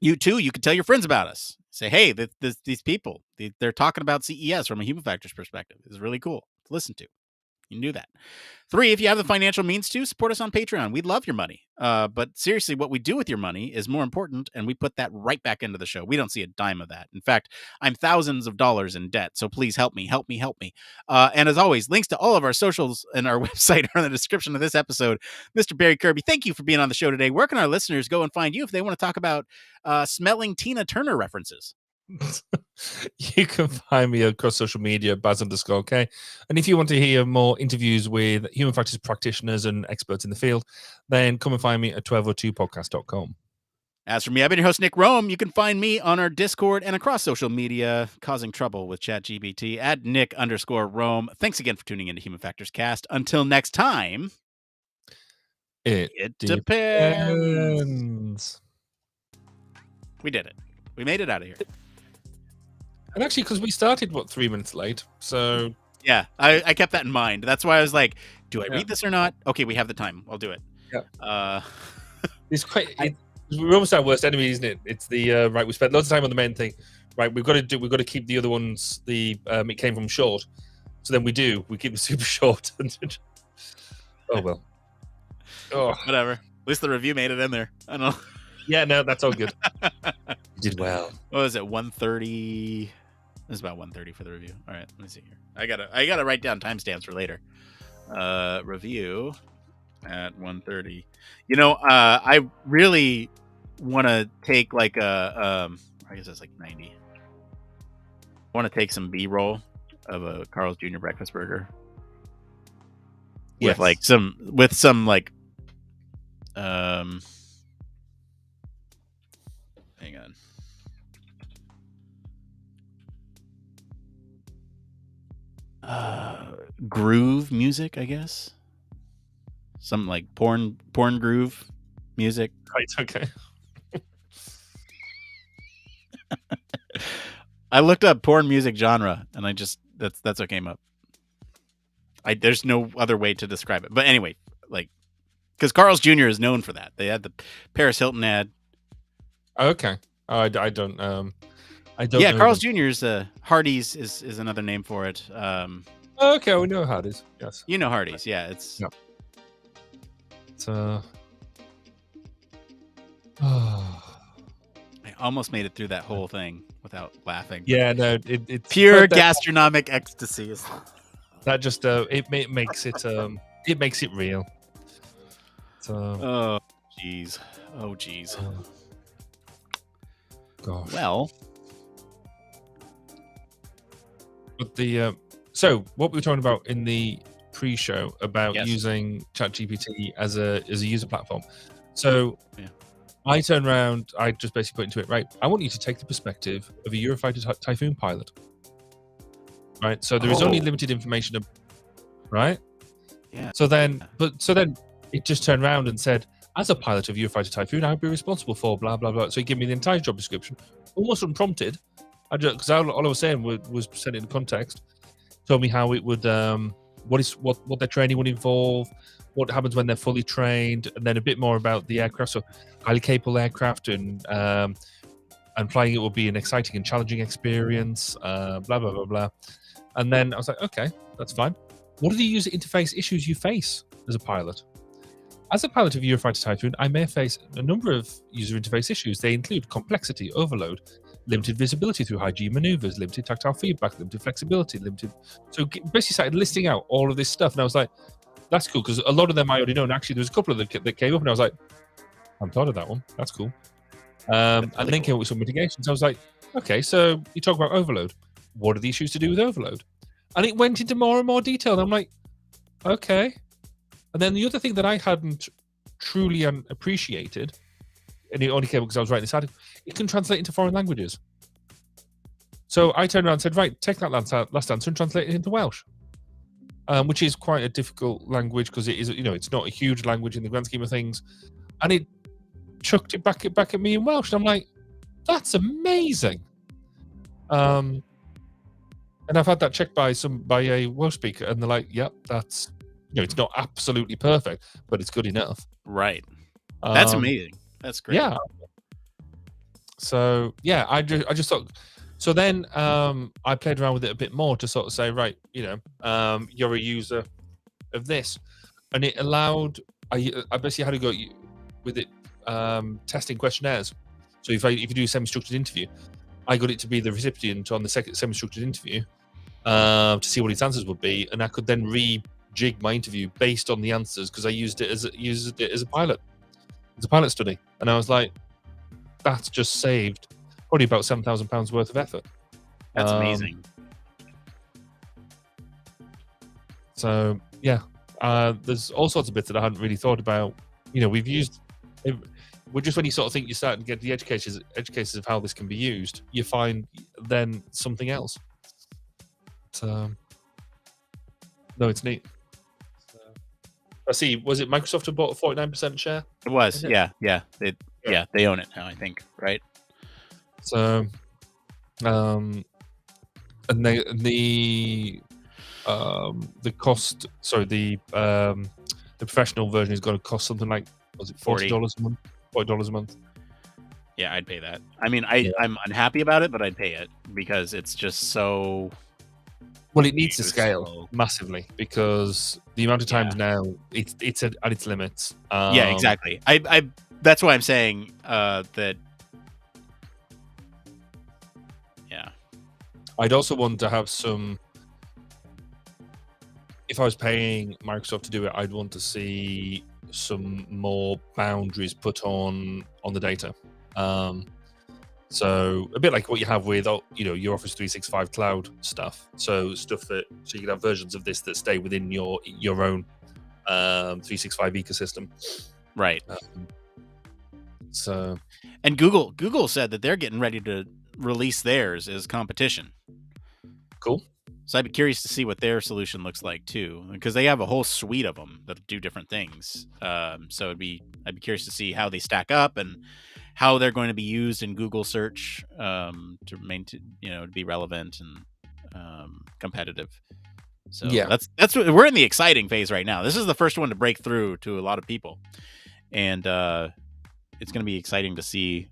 You could tell your friends about us. Say, hey, these people, they're talking about CES from a Human Factors perspective. It's really cool to listen to. You can do that. 3, if you have the financial means to, support us on Patreon. We'd love your money. But seriously, what we do with your money is more important, and we put that right back into the show. We don't see a dime of that. In fact, I'm thousands of dollars in debt, so please help me. And as always, links to all of our socials and our website are in the description of this episode. Mr. Barry Kirby, thank you for being on the show today. Where can our listeners go and find you if they want to talk about smelling Tina Turner references? You can find me across social media, Baz_K. And if you want to hear more interviews with human factors practitioners and experts in the field, then come and find me at 1202podcast.com. As for me, I've been your host, Nick Roome. You can find me on our Discord and across social media, causing trouble with ChatGPT at Nick_Roome. Thanks again for tuning into Human Factors Cast. Until next time, it depends. We did it. We made it out of here. And actually, because we started, 3 minutes late, so... Yeah, I kept that in mind. That's why I was like, do I read this or not? Okay, we have the time. I'll do it. Yeah. It's quite... we're almost our worst enemy, isn't it? It's the, right, we spent lots of time on the main thing. Right, we've got to keep the other ones, it came from short. So then we keep them super short. Oh, well. Oh. Whatever. At least the review made it in there. I don't know. Yeah, no, that's all good. You did well. What was it, 1:30? It was about 1:30 for the review. All right, let me see here. I gotta write down timestamps for later. Review at 1:30. I really want to take like I guess that's like 90. want to take some B-roll of a Carl's Jr. breakfast burger Yes. with some hang on. Groove music, I guess. Some like porn groove music. Right. Okay. I looked up porn music genre, and I just that's what came up. There's no other way to describe it. But anyway, like, because Carl's Jr. is known for that. They had the Paris Hilton ad. Okay. I don't. I don't. Yeah, know Carl's them. Jr.'s Hardee's is another name for it. Okay, we know how it is. Yes. You know Hardee's, yeah. It's Yeah. I almost made it through that whole thing without laughing. Yeah. No. It's Pure but that- gastronomic ecstasy. That just it makes it it makes it real. So Oh, jeez. Oh, jeez. gosh. Well, But the so what we were talking about in the pre-show about Yes. using ChatGPT as a user platform. So Yeah. I turned around, I just basically put into it, right, I want you to take the perspective of a Eurofighter Typhoon pilot. Right? So there is only Oh. limited information, right? Yeah. So then it just turned around and said, as a pilot of Eurofighter Typhoon, I would be responsible for blah blah blah. So he gave me the entire job description, almost unprompted. I just because all I was saying was set it in context. Told me how it would what their training would involve, what happens when they're fully trained, and then a bit more about the aircraft. So highly capable aircraft and flying it will be an exciting and challenging experience. Blah blah blah blah. And then I was like, okay, that's fine. What are the user interface issues you face as a pilot? As a pilot of Eurofighter Typhoon, I may face a number of user interface issues. They include complexity, overload, limited visibility through high G maneuvers, limited tactile feedback, limited flexibility, limited. So basically started listing out all of this stuff, and I was like, "That's cool," because a lot of them I already know. And actually, there was a couple of them that came up, and I was like, "I'm thought of that one. That's cool." And then came up with some mitigations. I was like, "Okay, so you talk about overload. What are the issues to do with overload?" And it went into more and more detail. And I'm like, "Okay." And then the other thing that I hadn't truly appreciated, and it only came because I was writing this article, it can translate into foreign languages. So I turned around and said, right, take that last answer and translate it into Welsh, which is quite a difficult language because it is, it's not a huge language in the grand scheme of things. And it chucked it back at me in Welsh. And I'm like, that's amazing. And I've had that checked by a Welsh speaker, and they're like, yep, that's, it's not absolutely perfect, but it's good enough. right. That's amazing. That's great. Yeah. So yeah, I just thought. So then I played around with it a bit more to sort of say, right, you're a user of this, and it allowed. I basically had to go with it testing questionnaires. So if you do a semi-structured interview, I got it to be the recipient on the second semi-structured interview to see what its answers would be, and I could then rejig my interview based on the answers because I used it as a pilot. It's a pilot study, and I was like, that's just saved probably about £7,000 worth of effort. That's amazing. So yeah, there's all sorts of bits that I hadn't really thought about. We've used. Well, just when you sort of think you start to get the edge cases of how this can be used, you find then something else. So no, it's neat. I see. Was it Microsoft who bought a 49% share? It was. Is it? Yeah. They own it now, I think, right? So, and the cost. Sorry, the professional version is going to cost something like, was it $40 a month? $40 a month. Yeah, I'd pay that. I mean, I'm unhappy about it, but I'd pay it because it's just so. Well, it needs to It's scale so- massively because the amount of times now it's at its limits. Yeah, exactly. I that's why I'm saying that. Yeah. I'd also want to have some. If I was paying Microsoft to do it, I'd want to see some more boundaries put on the data. So a bit like what you have with your Office 365 cloud stuff. So you can have versions of this that stay within your own 365 ecosystem. Right. So And Google said that they're getting ready to release theirs as competition. cool. So I'd be curious to see what their solution looks like too, because they have a whole suite of them that do different things. So I'd be curious to see how they stack up and how they're going to be used in Google search to maintain, to be relevant and competitive. So Yeah. that's what we're in the exciting phase right now. This is the first one to break through to a lot of people, and it's going to be exciting to see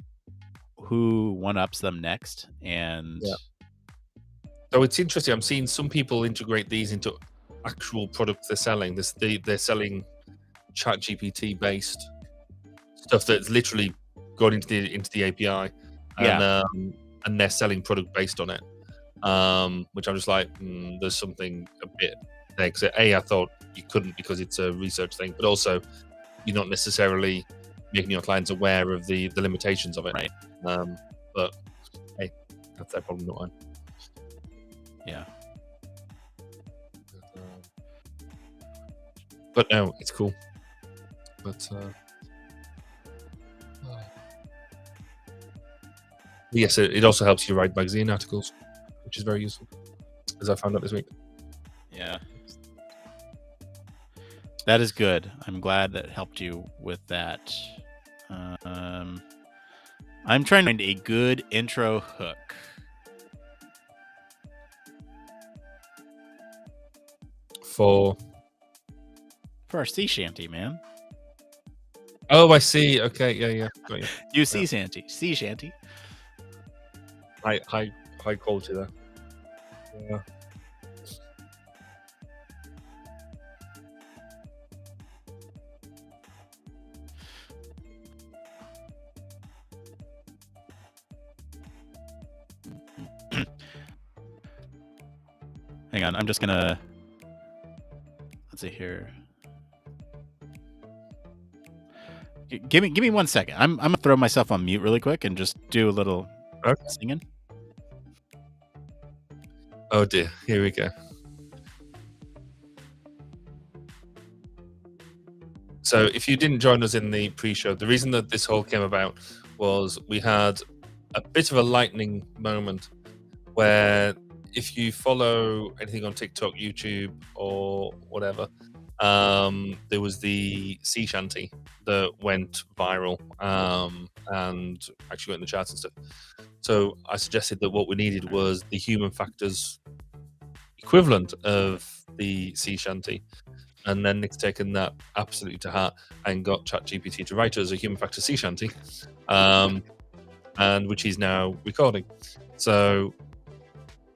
who one-ups them next. And so it's interesting. I'm seeing some people integrate these into actual products they're selling. They're selling ChatGPT based stuff that's literally going into the API, and they're selling product based on it. Which I'm just like, there's something a bit there. Because I thought you couldn't because it's a research thing, but also you're not necessarily making your clients aware of the limitations of it. Right. But hey, that's their problem, not mine. Yeah. But no, it's cool. But yes, it also helps you write magazine articles, which is very useful, as I found out this week. Yeah. That is good. I'm glad that helped you with that. I'm trying to find a good intro hook. For our sea shanty, man. Oh, I see. Okay, yeah, got you. You sea shanty. High quality there. Yeah. Hang on, I'm just gonna. Let's see here. Give me 1 second. I'm gonna throw myself on mute really quick and just do a little singing. Oh dear, here we go. So if you didn't join us in the pre-show, the reason that this whole came about was we had a bit of a lightning moment where if you follow anything on TikTok, YouTube, or whatever, there was the sea shanty that went viral and actually went in the charts and stuff. So I suggested that what we needed was the human factors equivalent of the sea shanty. And then Nick's taken that absolutely to heart and got ChatGPT to write us a human factor sea shanty, and which he's now recording. So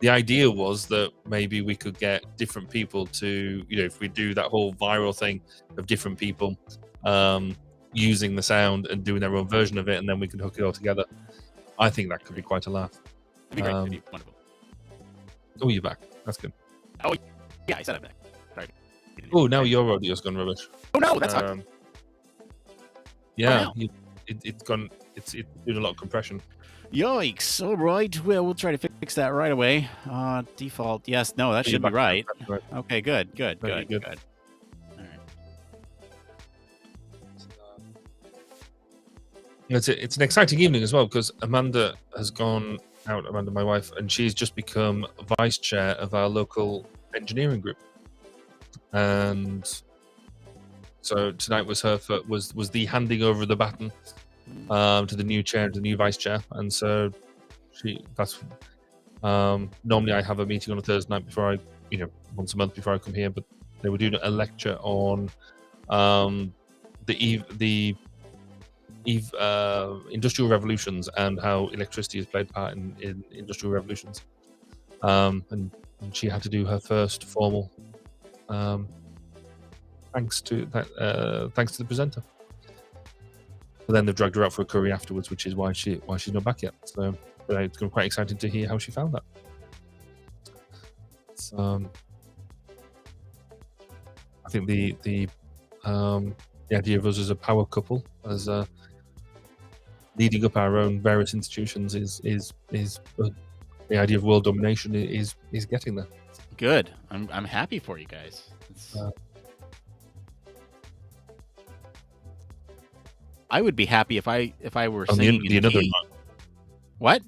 the idea was that maybe we could get different people to, if we do that whole viral thing of different people using the sound and doing their own version of it, and then we can hook it all together. I think that could be quite a laugh. That'd be great. That'd be wonderful. Oh, you're back. That's good. Oh, yeah, I said I'm back. Sorry. Oh, now your audio's gone rubbish. Oh no, that's not. Yeah, Oh, no. it's gone. It's doing a lot of compression. Yikes! All right, well, we'll try to fix that right away. Default, yes, no, that should be right. Okay, good. All right. It's an exciting evening as well because Amanda has gone out. Amanda, my wife, and she's just become vice chair of our local engineering group. And so tonight was was the handing over of the baton to the new chair, to the new vice chair. And so normally I have a meeting on a Thursday night before once a month before I come here, but they were doing a lecture on the industrial revolutions and how electricity has played part in industrial revolutions. And she had to do her first formal thanks to the presenter. But then they've dragged her out for a curry afterwards, which is why she's not back yet. So it's going to be quite exciting to hear how she found that. I think the idea of us as a power couple, as leading up our own various institutions is the idea of world domination is getting there. Good. I'm happy for you guys. I would be happy if I were singing in another key. What?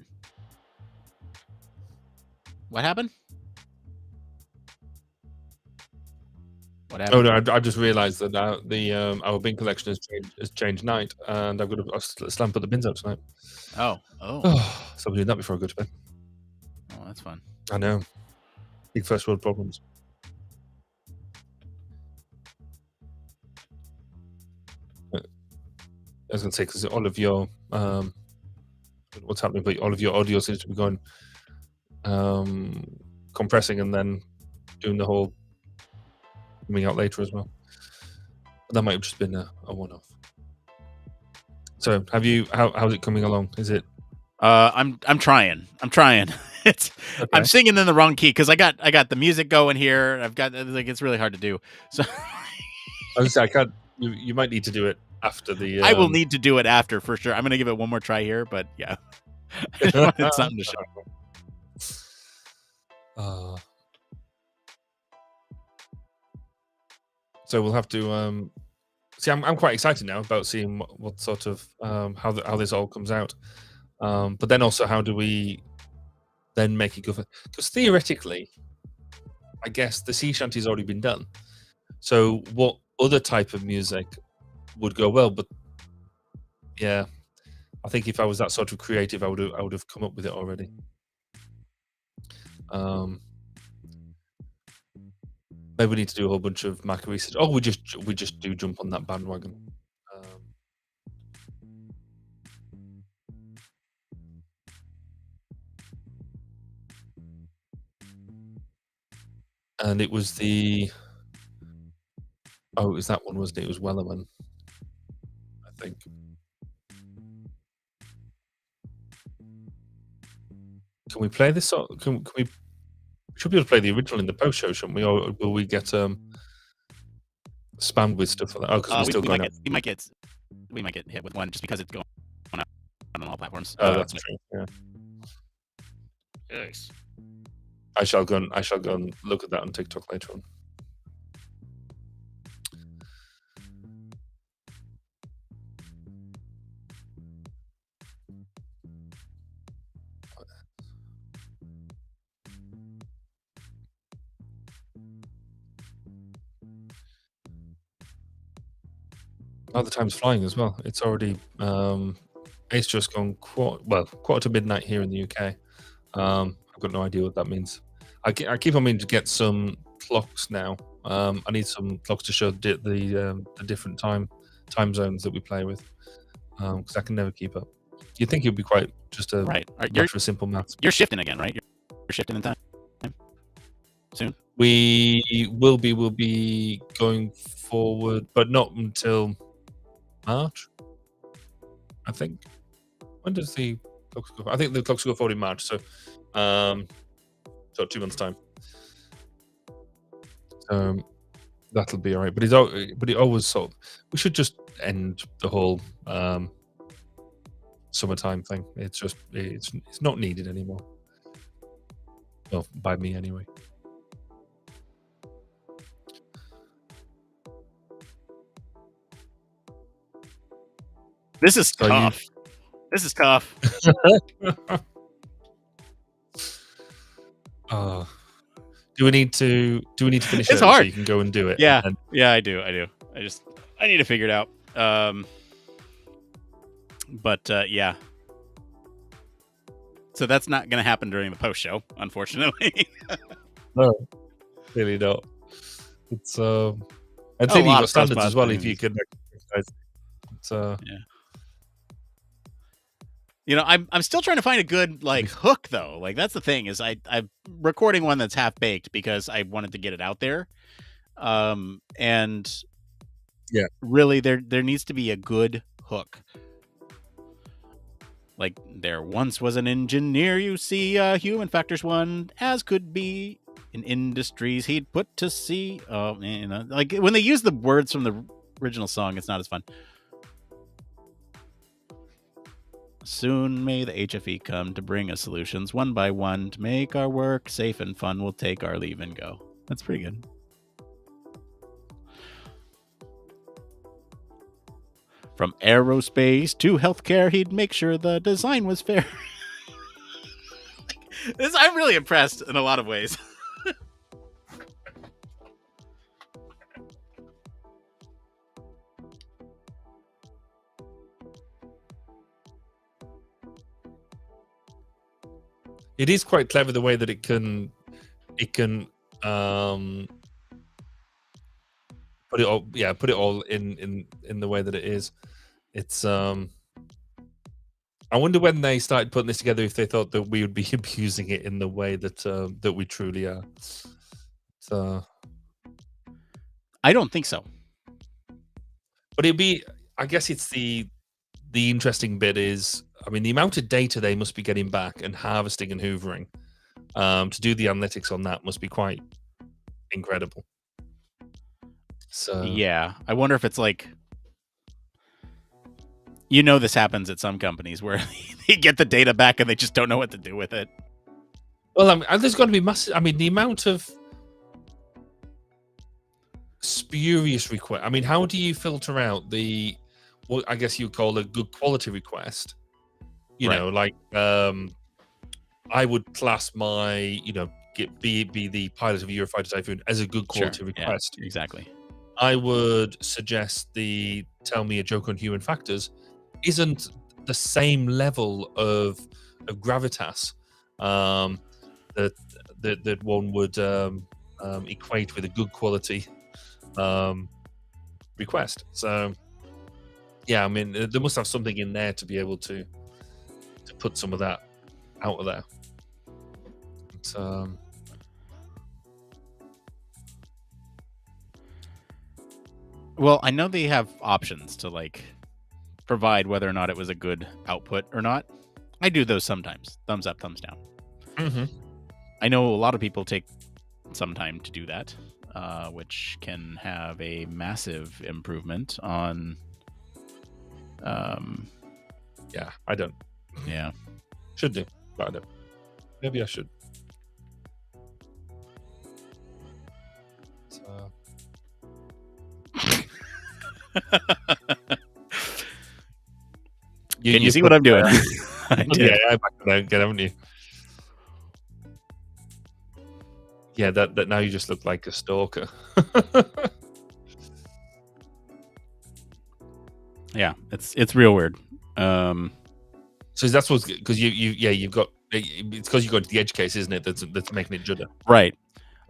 What happened? What Oh happened? no! I just realised that our bin collection has changed night, and I've got to slam put the bins out tonight. Oh. So I'm doing that before I go to bed. Oh, that's fun. I know, big first world problems. I was going to say, because all of your what's happening, but all of your audio seems to be going compressing and then doing the whole coming out later as well. But that might have just been a one-off. So, how's it coming along? Is it? I'm trying. It's Okay. I'm singing in the wrong key because I got the music going here. I've got it's really hard to do. So I was gonna say, I can't. You might need to do it after the. I will need to do it after for sure. I'm gonna give it one more try here, but yeah, I just wanted something to show. So we'll have to see. I'm quite excited now about seeing what sort of how this all comes out. But then also, how do we then make it go? Because theoretically, I guess the sea shanty's already been done. So what other type of music would go well? But yeah, I think if I was that sort of creative, I would have come up with it already. Maybe we need to do a whole bunch of Mac research. Oh, we just do jump on that bandwagon. And it was it was that one, wasn't it? It was Wellerman, I think. Can we play this? Can we? We should be able to play the original in the post show, shouldn't we? Or will we get spammed with stuff like that? Oh, because we're still going out. We might get hit with one just because it's going out on all platforms. Oh, that's true. Yeah. Yes. I shall go and look at that on TikTok later on. Oh, the time's flying as well. It's already it's just gone quarter to midnight here in the UK. I've got no idea what that means. I keep on meaning to get some clocks now. I need some clocks to show the different time zones that we play with, because I can never keep up. You'd think it would be quite just a matter of simple maths. You're shifting again, right? You're shifting in time soon. We will be going forward, but not until March, I think. When does the clocks go? I think the clocks go forward in March, so 2 months' time. That'll be all right. But it always sort of, we should just end the whole summertime thing. It's just it's not needed anymore. Well, by me anyway. This is tough. This is tough. Do we need to finish It's it hard. so you can go and do it? Yeah, I do. I need to figure it out. But yeah. So that's not going to happen during the post show, unfortunately. No, really not. It's and maybe you've got standards as well. If you could, it's yeah. You know, I'm still trying to find a good hook though. Like that's the thing is I'm recording one that's half baked because I wanted to get it out there. And yeah, really there needs to be a good hook. Like there once was an engineer, you see, human factors one, as could be in industries he'd put to sea. Oh, you know, like when they use the words from the original song, it's not as fun. Soon may the HFE come to bring us solutions one by one to make our work safe and fun. We'll take our leave and go. That's pretty good. From aerospace to healthcare, he'd make sure the design was fair. I'm really impressed in a lot of ways. It is quite clever the way that it can put it all in the way that it is. It's I wonder when they started putting this together if they thought that we would be abusing it in the way that that we truly are. So I don't think so. but it'd be, I guess it's the interesting bit is, I mean, the amount of data they must be getting back and harvesting and hoovering to do the analytics on that must be quite incredible. So Yeah, I wonder if it's like, you know, this happens at some companies where they get the data back and they just don't know what to do with it. well, I mean, there's got to be massive. I mean, the amount of spurious request. I mean, how do you filter out the what I guess you call a good quality request? You Right. know, like I would class my, be the pilot of Eurofighter Typhoon as a good quality Sure, yeah, request. exactly. I would suggest the tell me a joke on human factors isn't the same level of gravitas that one would equate with a good quality request. So yeah, I mean, there must have something in there to be able to put some of that out of there. But, Well, I know they have options to like provide whether or not it was a good output or not. I do those sometimes. Thumbs up, thumbs down. mhm. I know a lot of people take some time to do that, which can have a massive improvement on. Yeah, I don't. Yeah. Should do, but I don't. Maybe I should. So, Can you see what I'm doing? I did. Yeah, I backed it out again, haven't you? Yeah, that now you just look like a stalker. Yeah, it's real weird. So that's what's because you've got it's because you got the edge case, isn't it? That's making it judder. Right.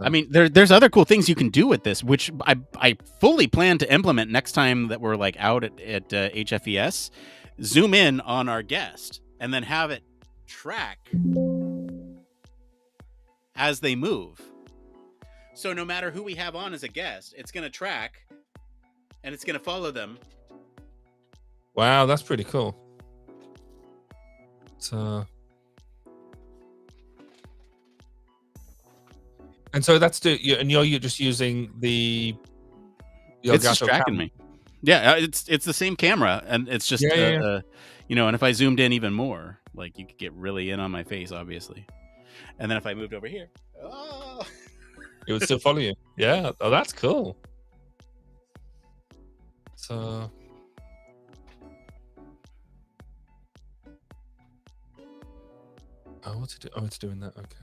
I mean, there's other cool things you can do with this, which I fully plan to implement next time that we're like out at HFES. Zoom in on our guest and then have it track as they move. So no matter who we have on as a guest, it's going to track and it's going to follow them. Wow, that's pretty cool. So, and so that's and you're just using the It's just Elgato tracking camera. me. Yeah, it's the same camera, and it's just Yeah. and if I zoomed in even more, like you could get really in on my face, obviously. And then if I moved over here, oh, It would still follow you. Yeah. Oh, that's cool. So, oh, what's it do? Oh, it's doing that. Okay.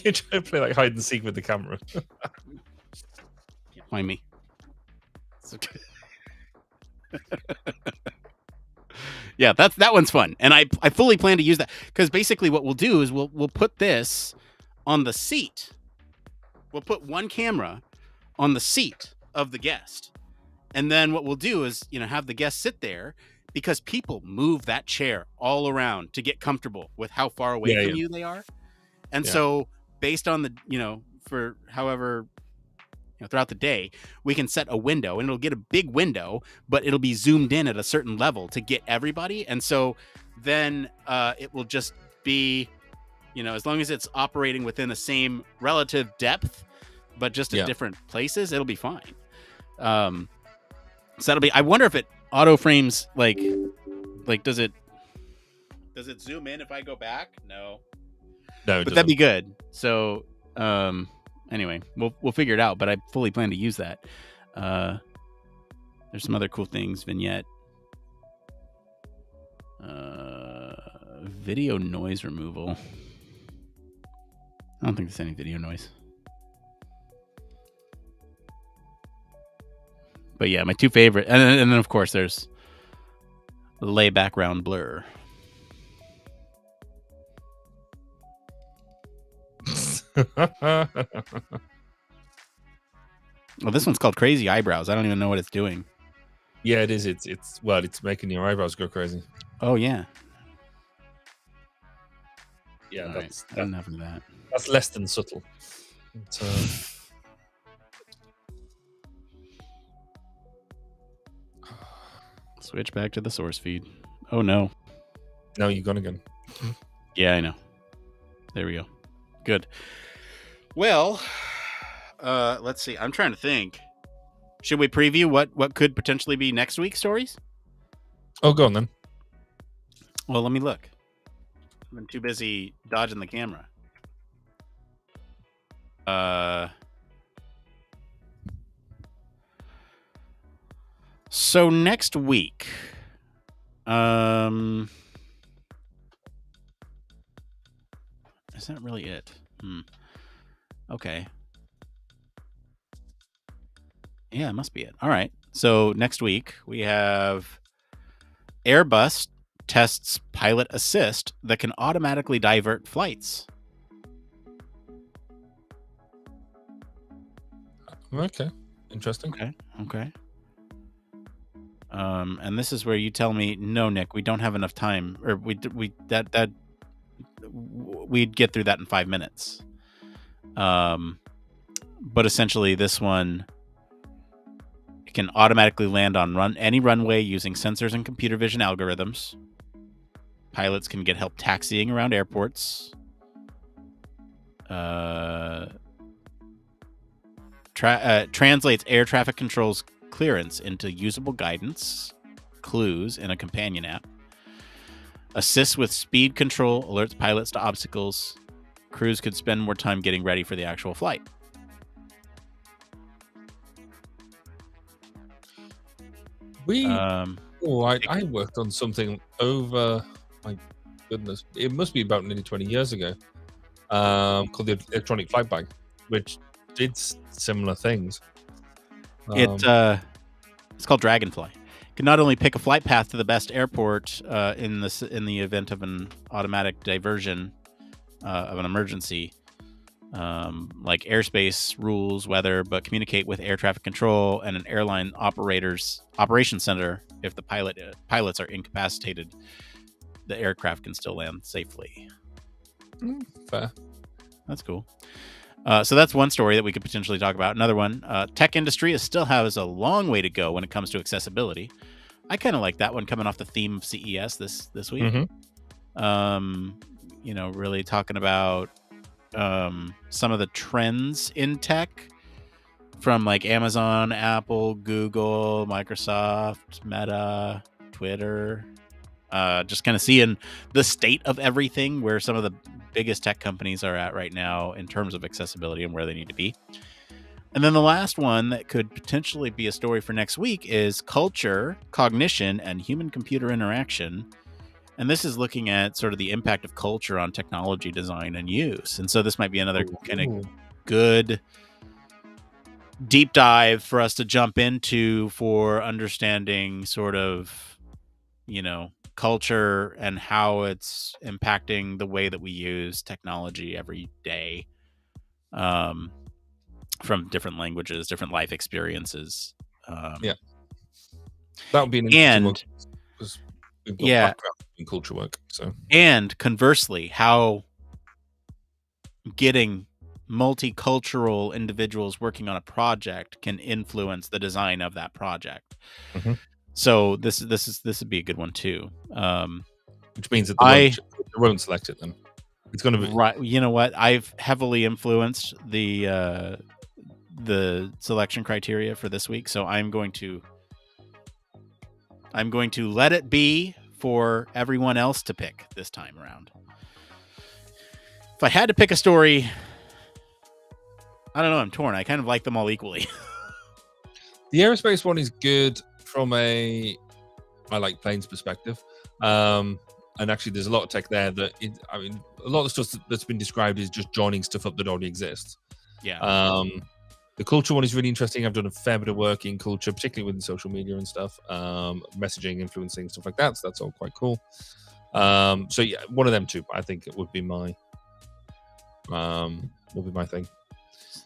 You're trying to play like hide and seek with the camera. can't find me. It's okay. Yeah, that one's fun, and I fully plan to use that because basically what we'll do is we'll put this on the seat. We'll put one camera on the seat of the guest, and then what we'll do is have the guest sit there because people move that chair all around to get comfortable with how far away from you they are, and so based on the for however. Throughout the day, we can set a window and it'll get a big window, but it'll be zoomed in at a certain level to get everybody. And so then it will just be, as long as it's operating within the same relative depth, but just at different places, it'll be fine. So that'll be. I wonder if it auto frames like does it zoom in if I go back? No. No, But that'd be good. So anyway, we'll figure it out. But I fully plan to use that. There's some other cool things. Vignette, video noise removal. I don't think there's any video noise. But yeah, my two favorite, and then of course there's lay background blur. Well, this one's called Crazy Eyebrows. I don't even know what it's doing. Yeah, it is. It's making your eyebrows go crazy. Oh yeah. Yeah, All that's right. Enough of that. that's less than subtle. Switch back to the source feed. Oh no. No, you're gone again. Yeah, I know. There we go. Good. Well, let's see. I'm trying to think. Should we preview what could potentially be next week's stories? Oh, go on then. Well, let me look. I've been too busy dodging the camera. So next week, is that really it? Okay. Yeah, it must be it. All right. So next week we have Airbus tests pilot assist that can automatically divert flights. Okay, interesting. Okay. And this is where you tell me, no, Nick, we don't have enough time, or we'd get through that in 5 minutes. But essentially, this one can automatically land on any runway using sensors and computer vision algorithms. Pilots can get help taxiing around airports. Translates air traffic control's clearance into usable guidance, clues in a companion app. Assists with speed control, alerts pilots to obstacles. Crews could spend more time getting ready for the actual flight. I worked on something over, my goodness, it must be about nearly 20 years ago, called the electronic flight bag, which did similar things. It's called Dragonfly. It can not only pick a flight path to the best airport in the event of an automatic diversion of an emergency, like airspace rules, weather, but communicate with air traffic control and an airline operation center if the pilots are incapacitated. The aircraft can still land safely. Fair. That's cool. So that's one story that we could potentially talk about. Another one, tech industry still has a long way to go when it comes to accessibility. I kind of like that one coming off the theme of CES this week. Mm-hmm. Really talking about some of the trends in tech from like Amazon, Apple, Google, Microsoft, Meta, Twitter. Just kind of seeing the state of everything, where some of the biggest tech companies are at right now in terms of accessibility and where they need to be. And then the last one that could potentially be a story for next week is culture, cognition, and human-computer interaction. And this is looking at sort of the impact of culture on technology design and use. And so this might be another kind of good deep dive for us to jump into for understanding sort of, culture and how it's impacting the way that we use technology every day, from different languages, different life experiences. That would be an interesting one, because we've got background in culture work. So, and conversely, how getting multicultural individuals working on a project can influence the design of that project. Mm-hmm. So this would be a good one too. Which means that they won't select it then. It's going to be right. You know what? I've heavily influenced the selection criteria for this week, so I'm going to I'm going to let it be for everyone else to pick this time around. If I had to pick a story, I don't know. I'm torn. I kind of like them all equally. The aerospace one is good from I like planes perspective. And actually, there's a lot of tech there that, a lot of the stuff that's been described is just joining stuff up that already exists. Yeah. The culture one is really interesting. I've done a fair bit of work in culture, particularly within social media and stuff, messaging, influencing, stuff like that. So that's all quite cool. So yeah, one of them two, I think it would be my thing.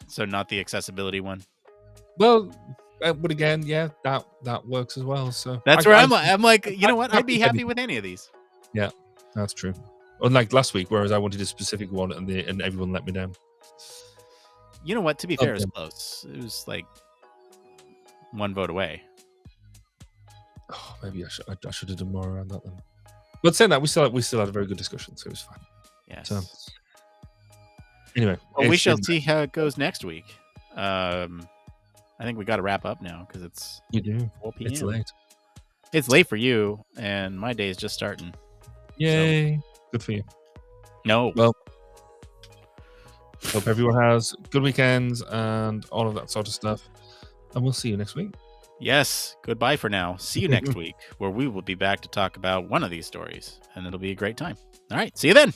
So not the accessibility one. Well, but again, yeah, that works as well. So That's where I'm like, you know what? I'd be happy with any of these. Yeah, that's true. Unlike last week, whereas I wanted a specific one and everyone let me down. You know what? To be fair, it was close. It was like one vote away. Oh, maybe I should have done more around that then. But saying that, we still had a very good discussion, so it was fine. Yes. So, anyway, well, we shall see how it goes next week. I think we got to wrap up now because it's 4 p.m. It's late. It's late for you, and my day is just starting. Yay! So, good for you. No. Well, hope everyone has good weekends and all of that sort of stuff. And we'll see you next week. Yes. Goodbye for now. See you next week, where we will be back to talk about one of these stories, and it'll be a great time. All right. See you then.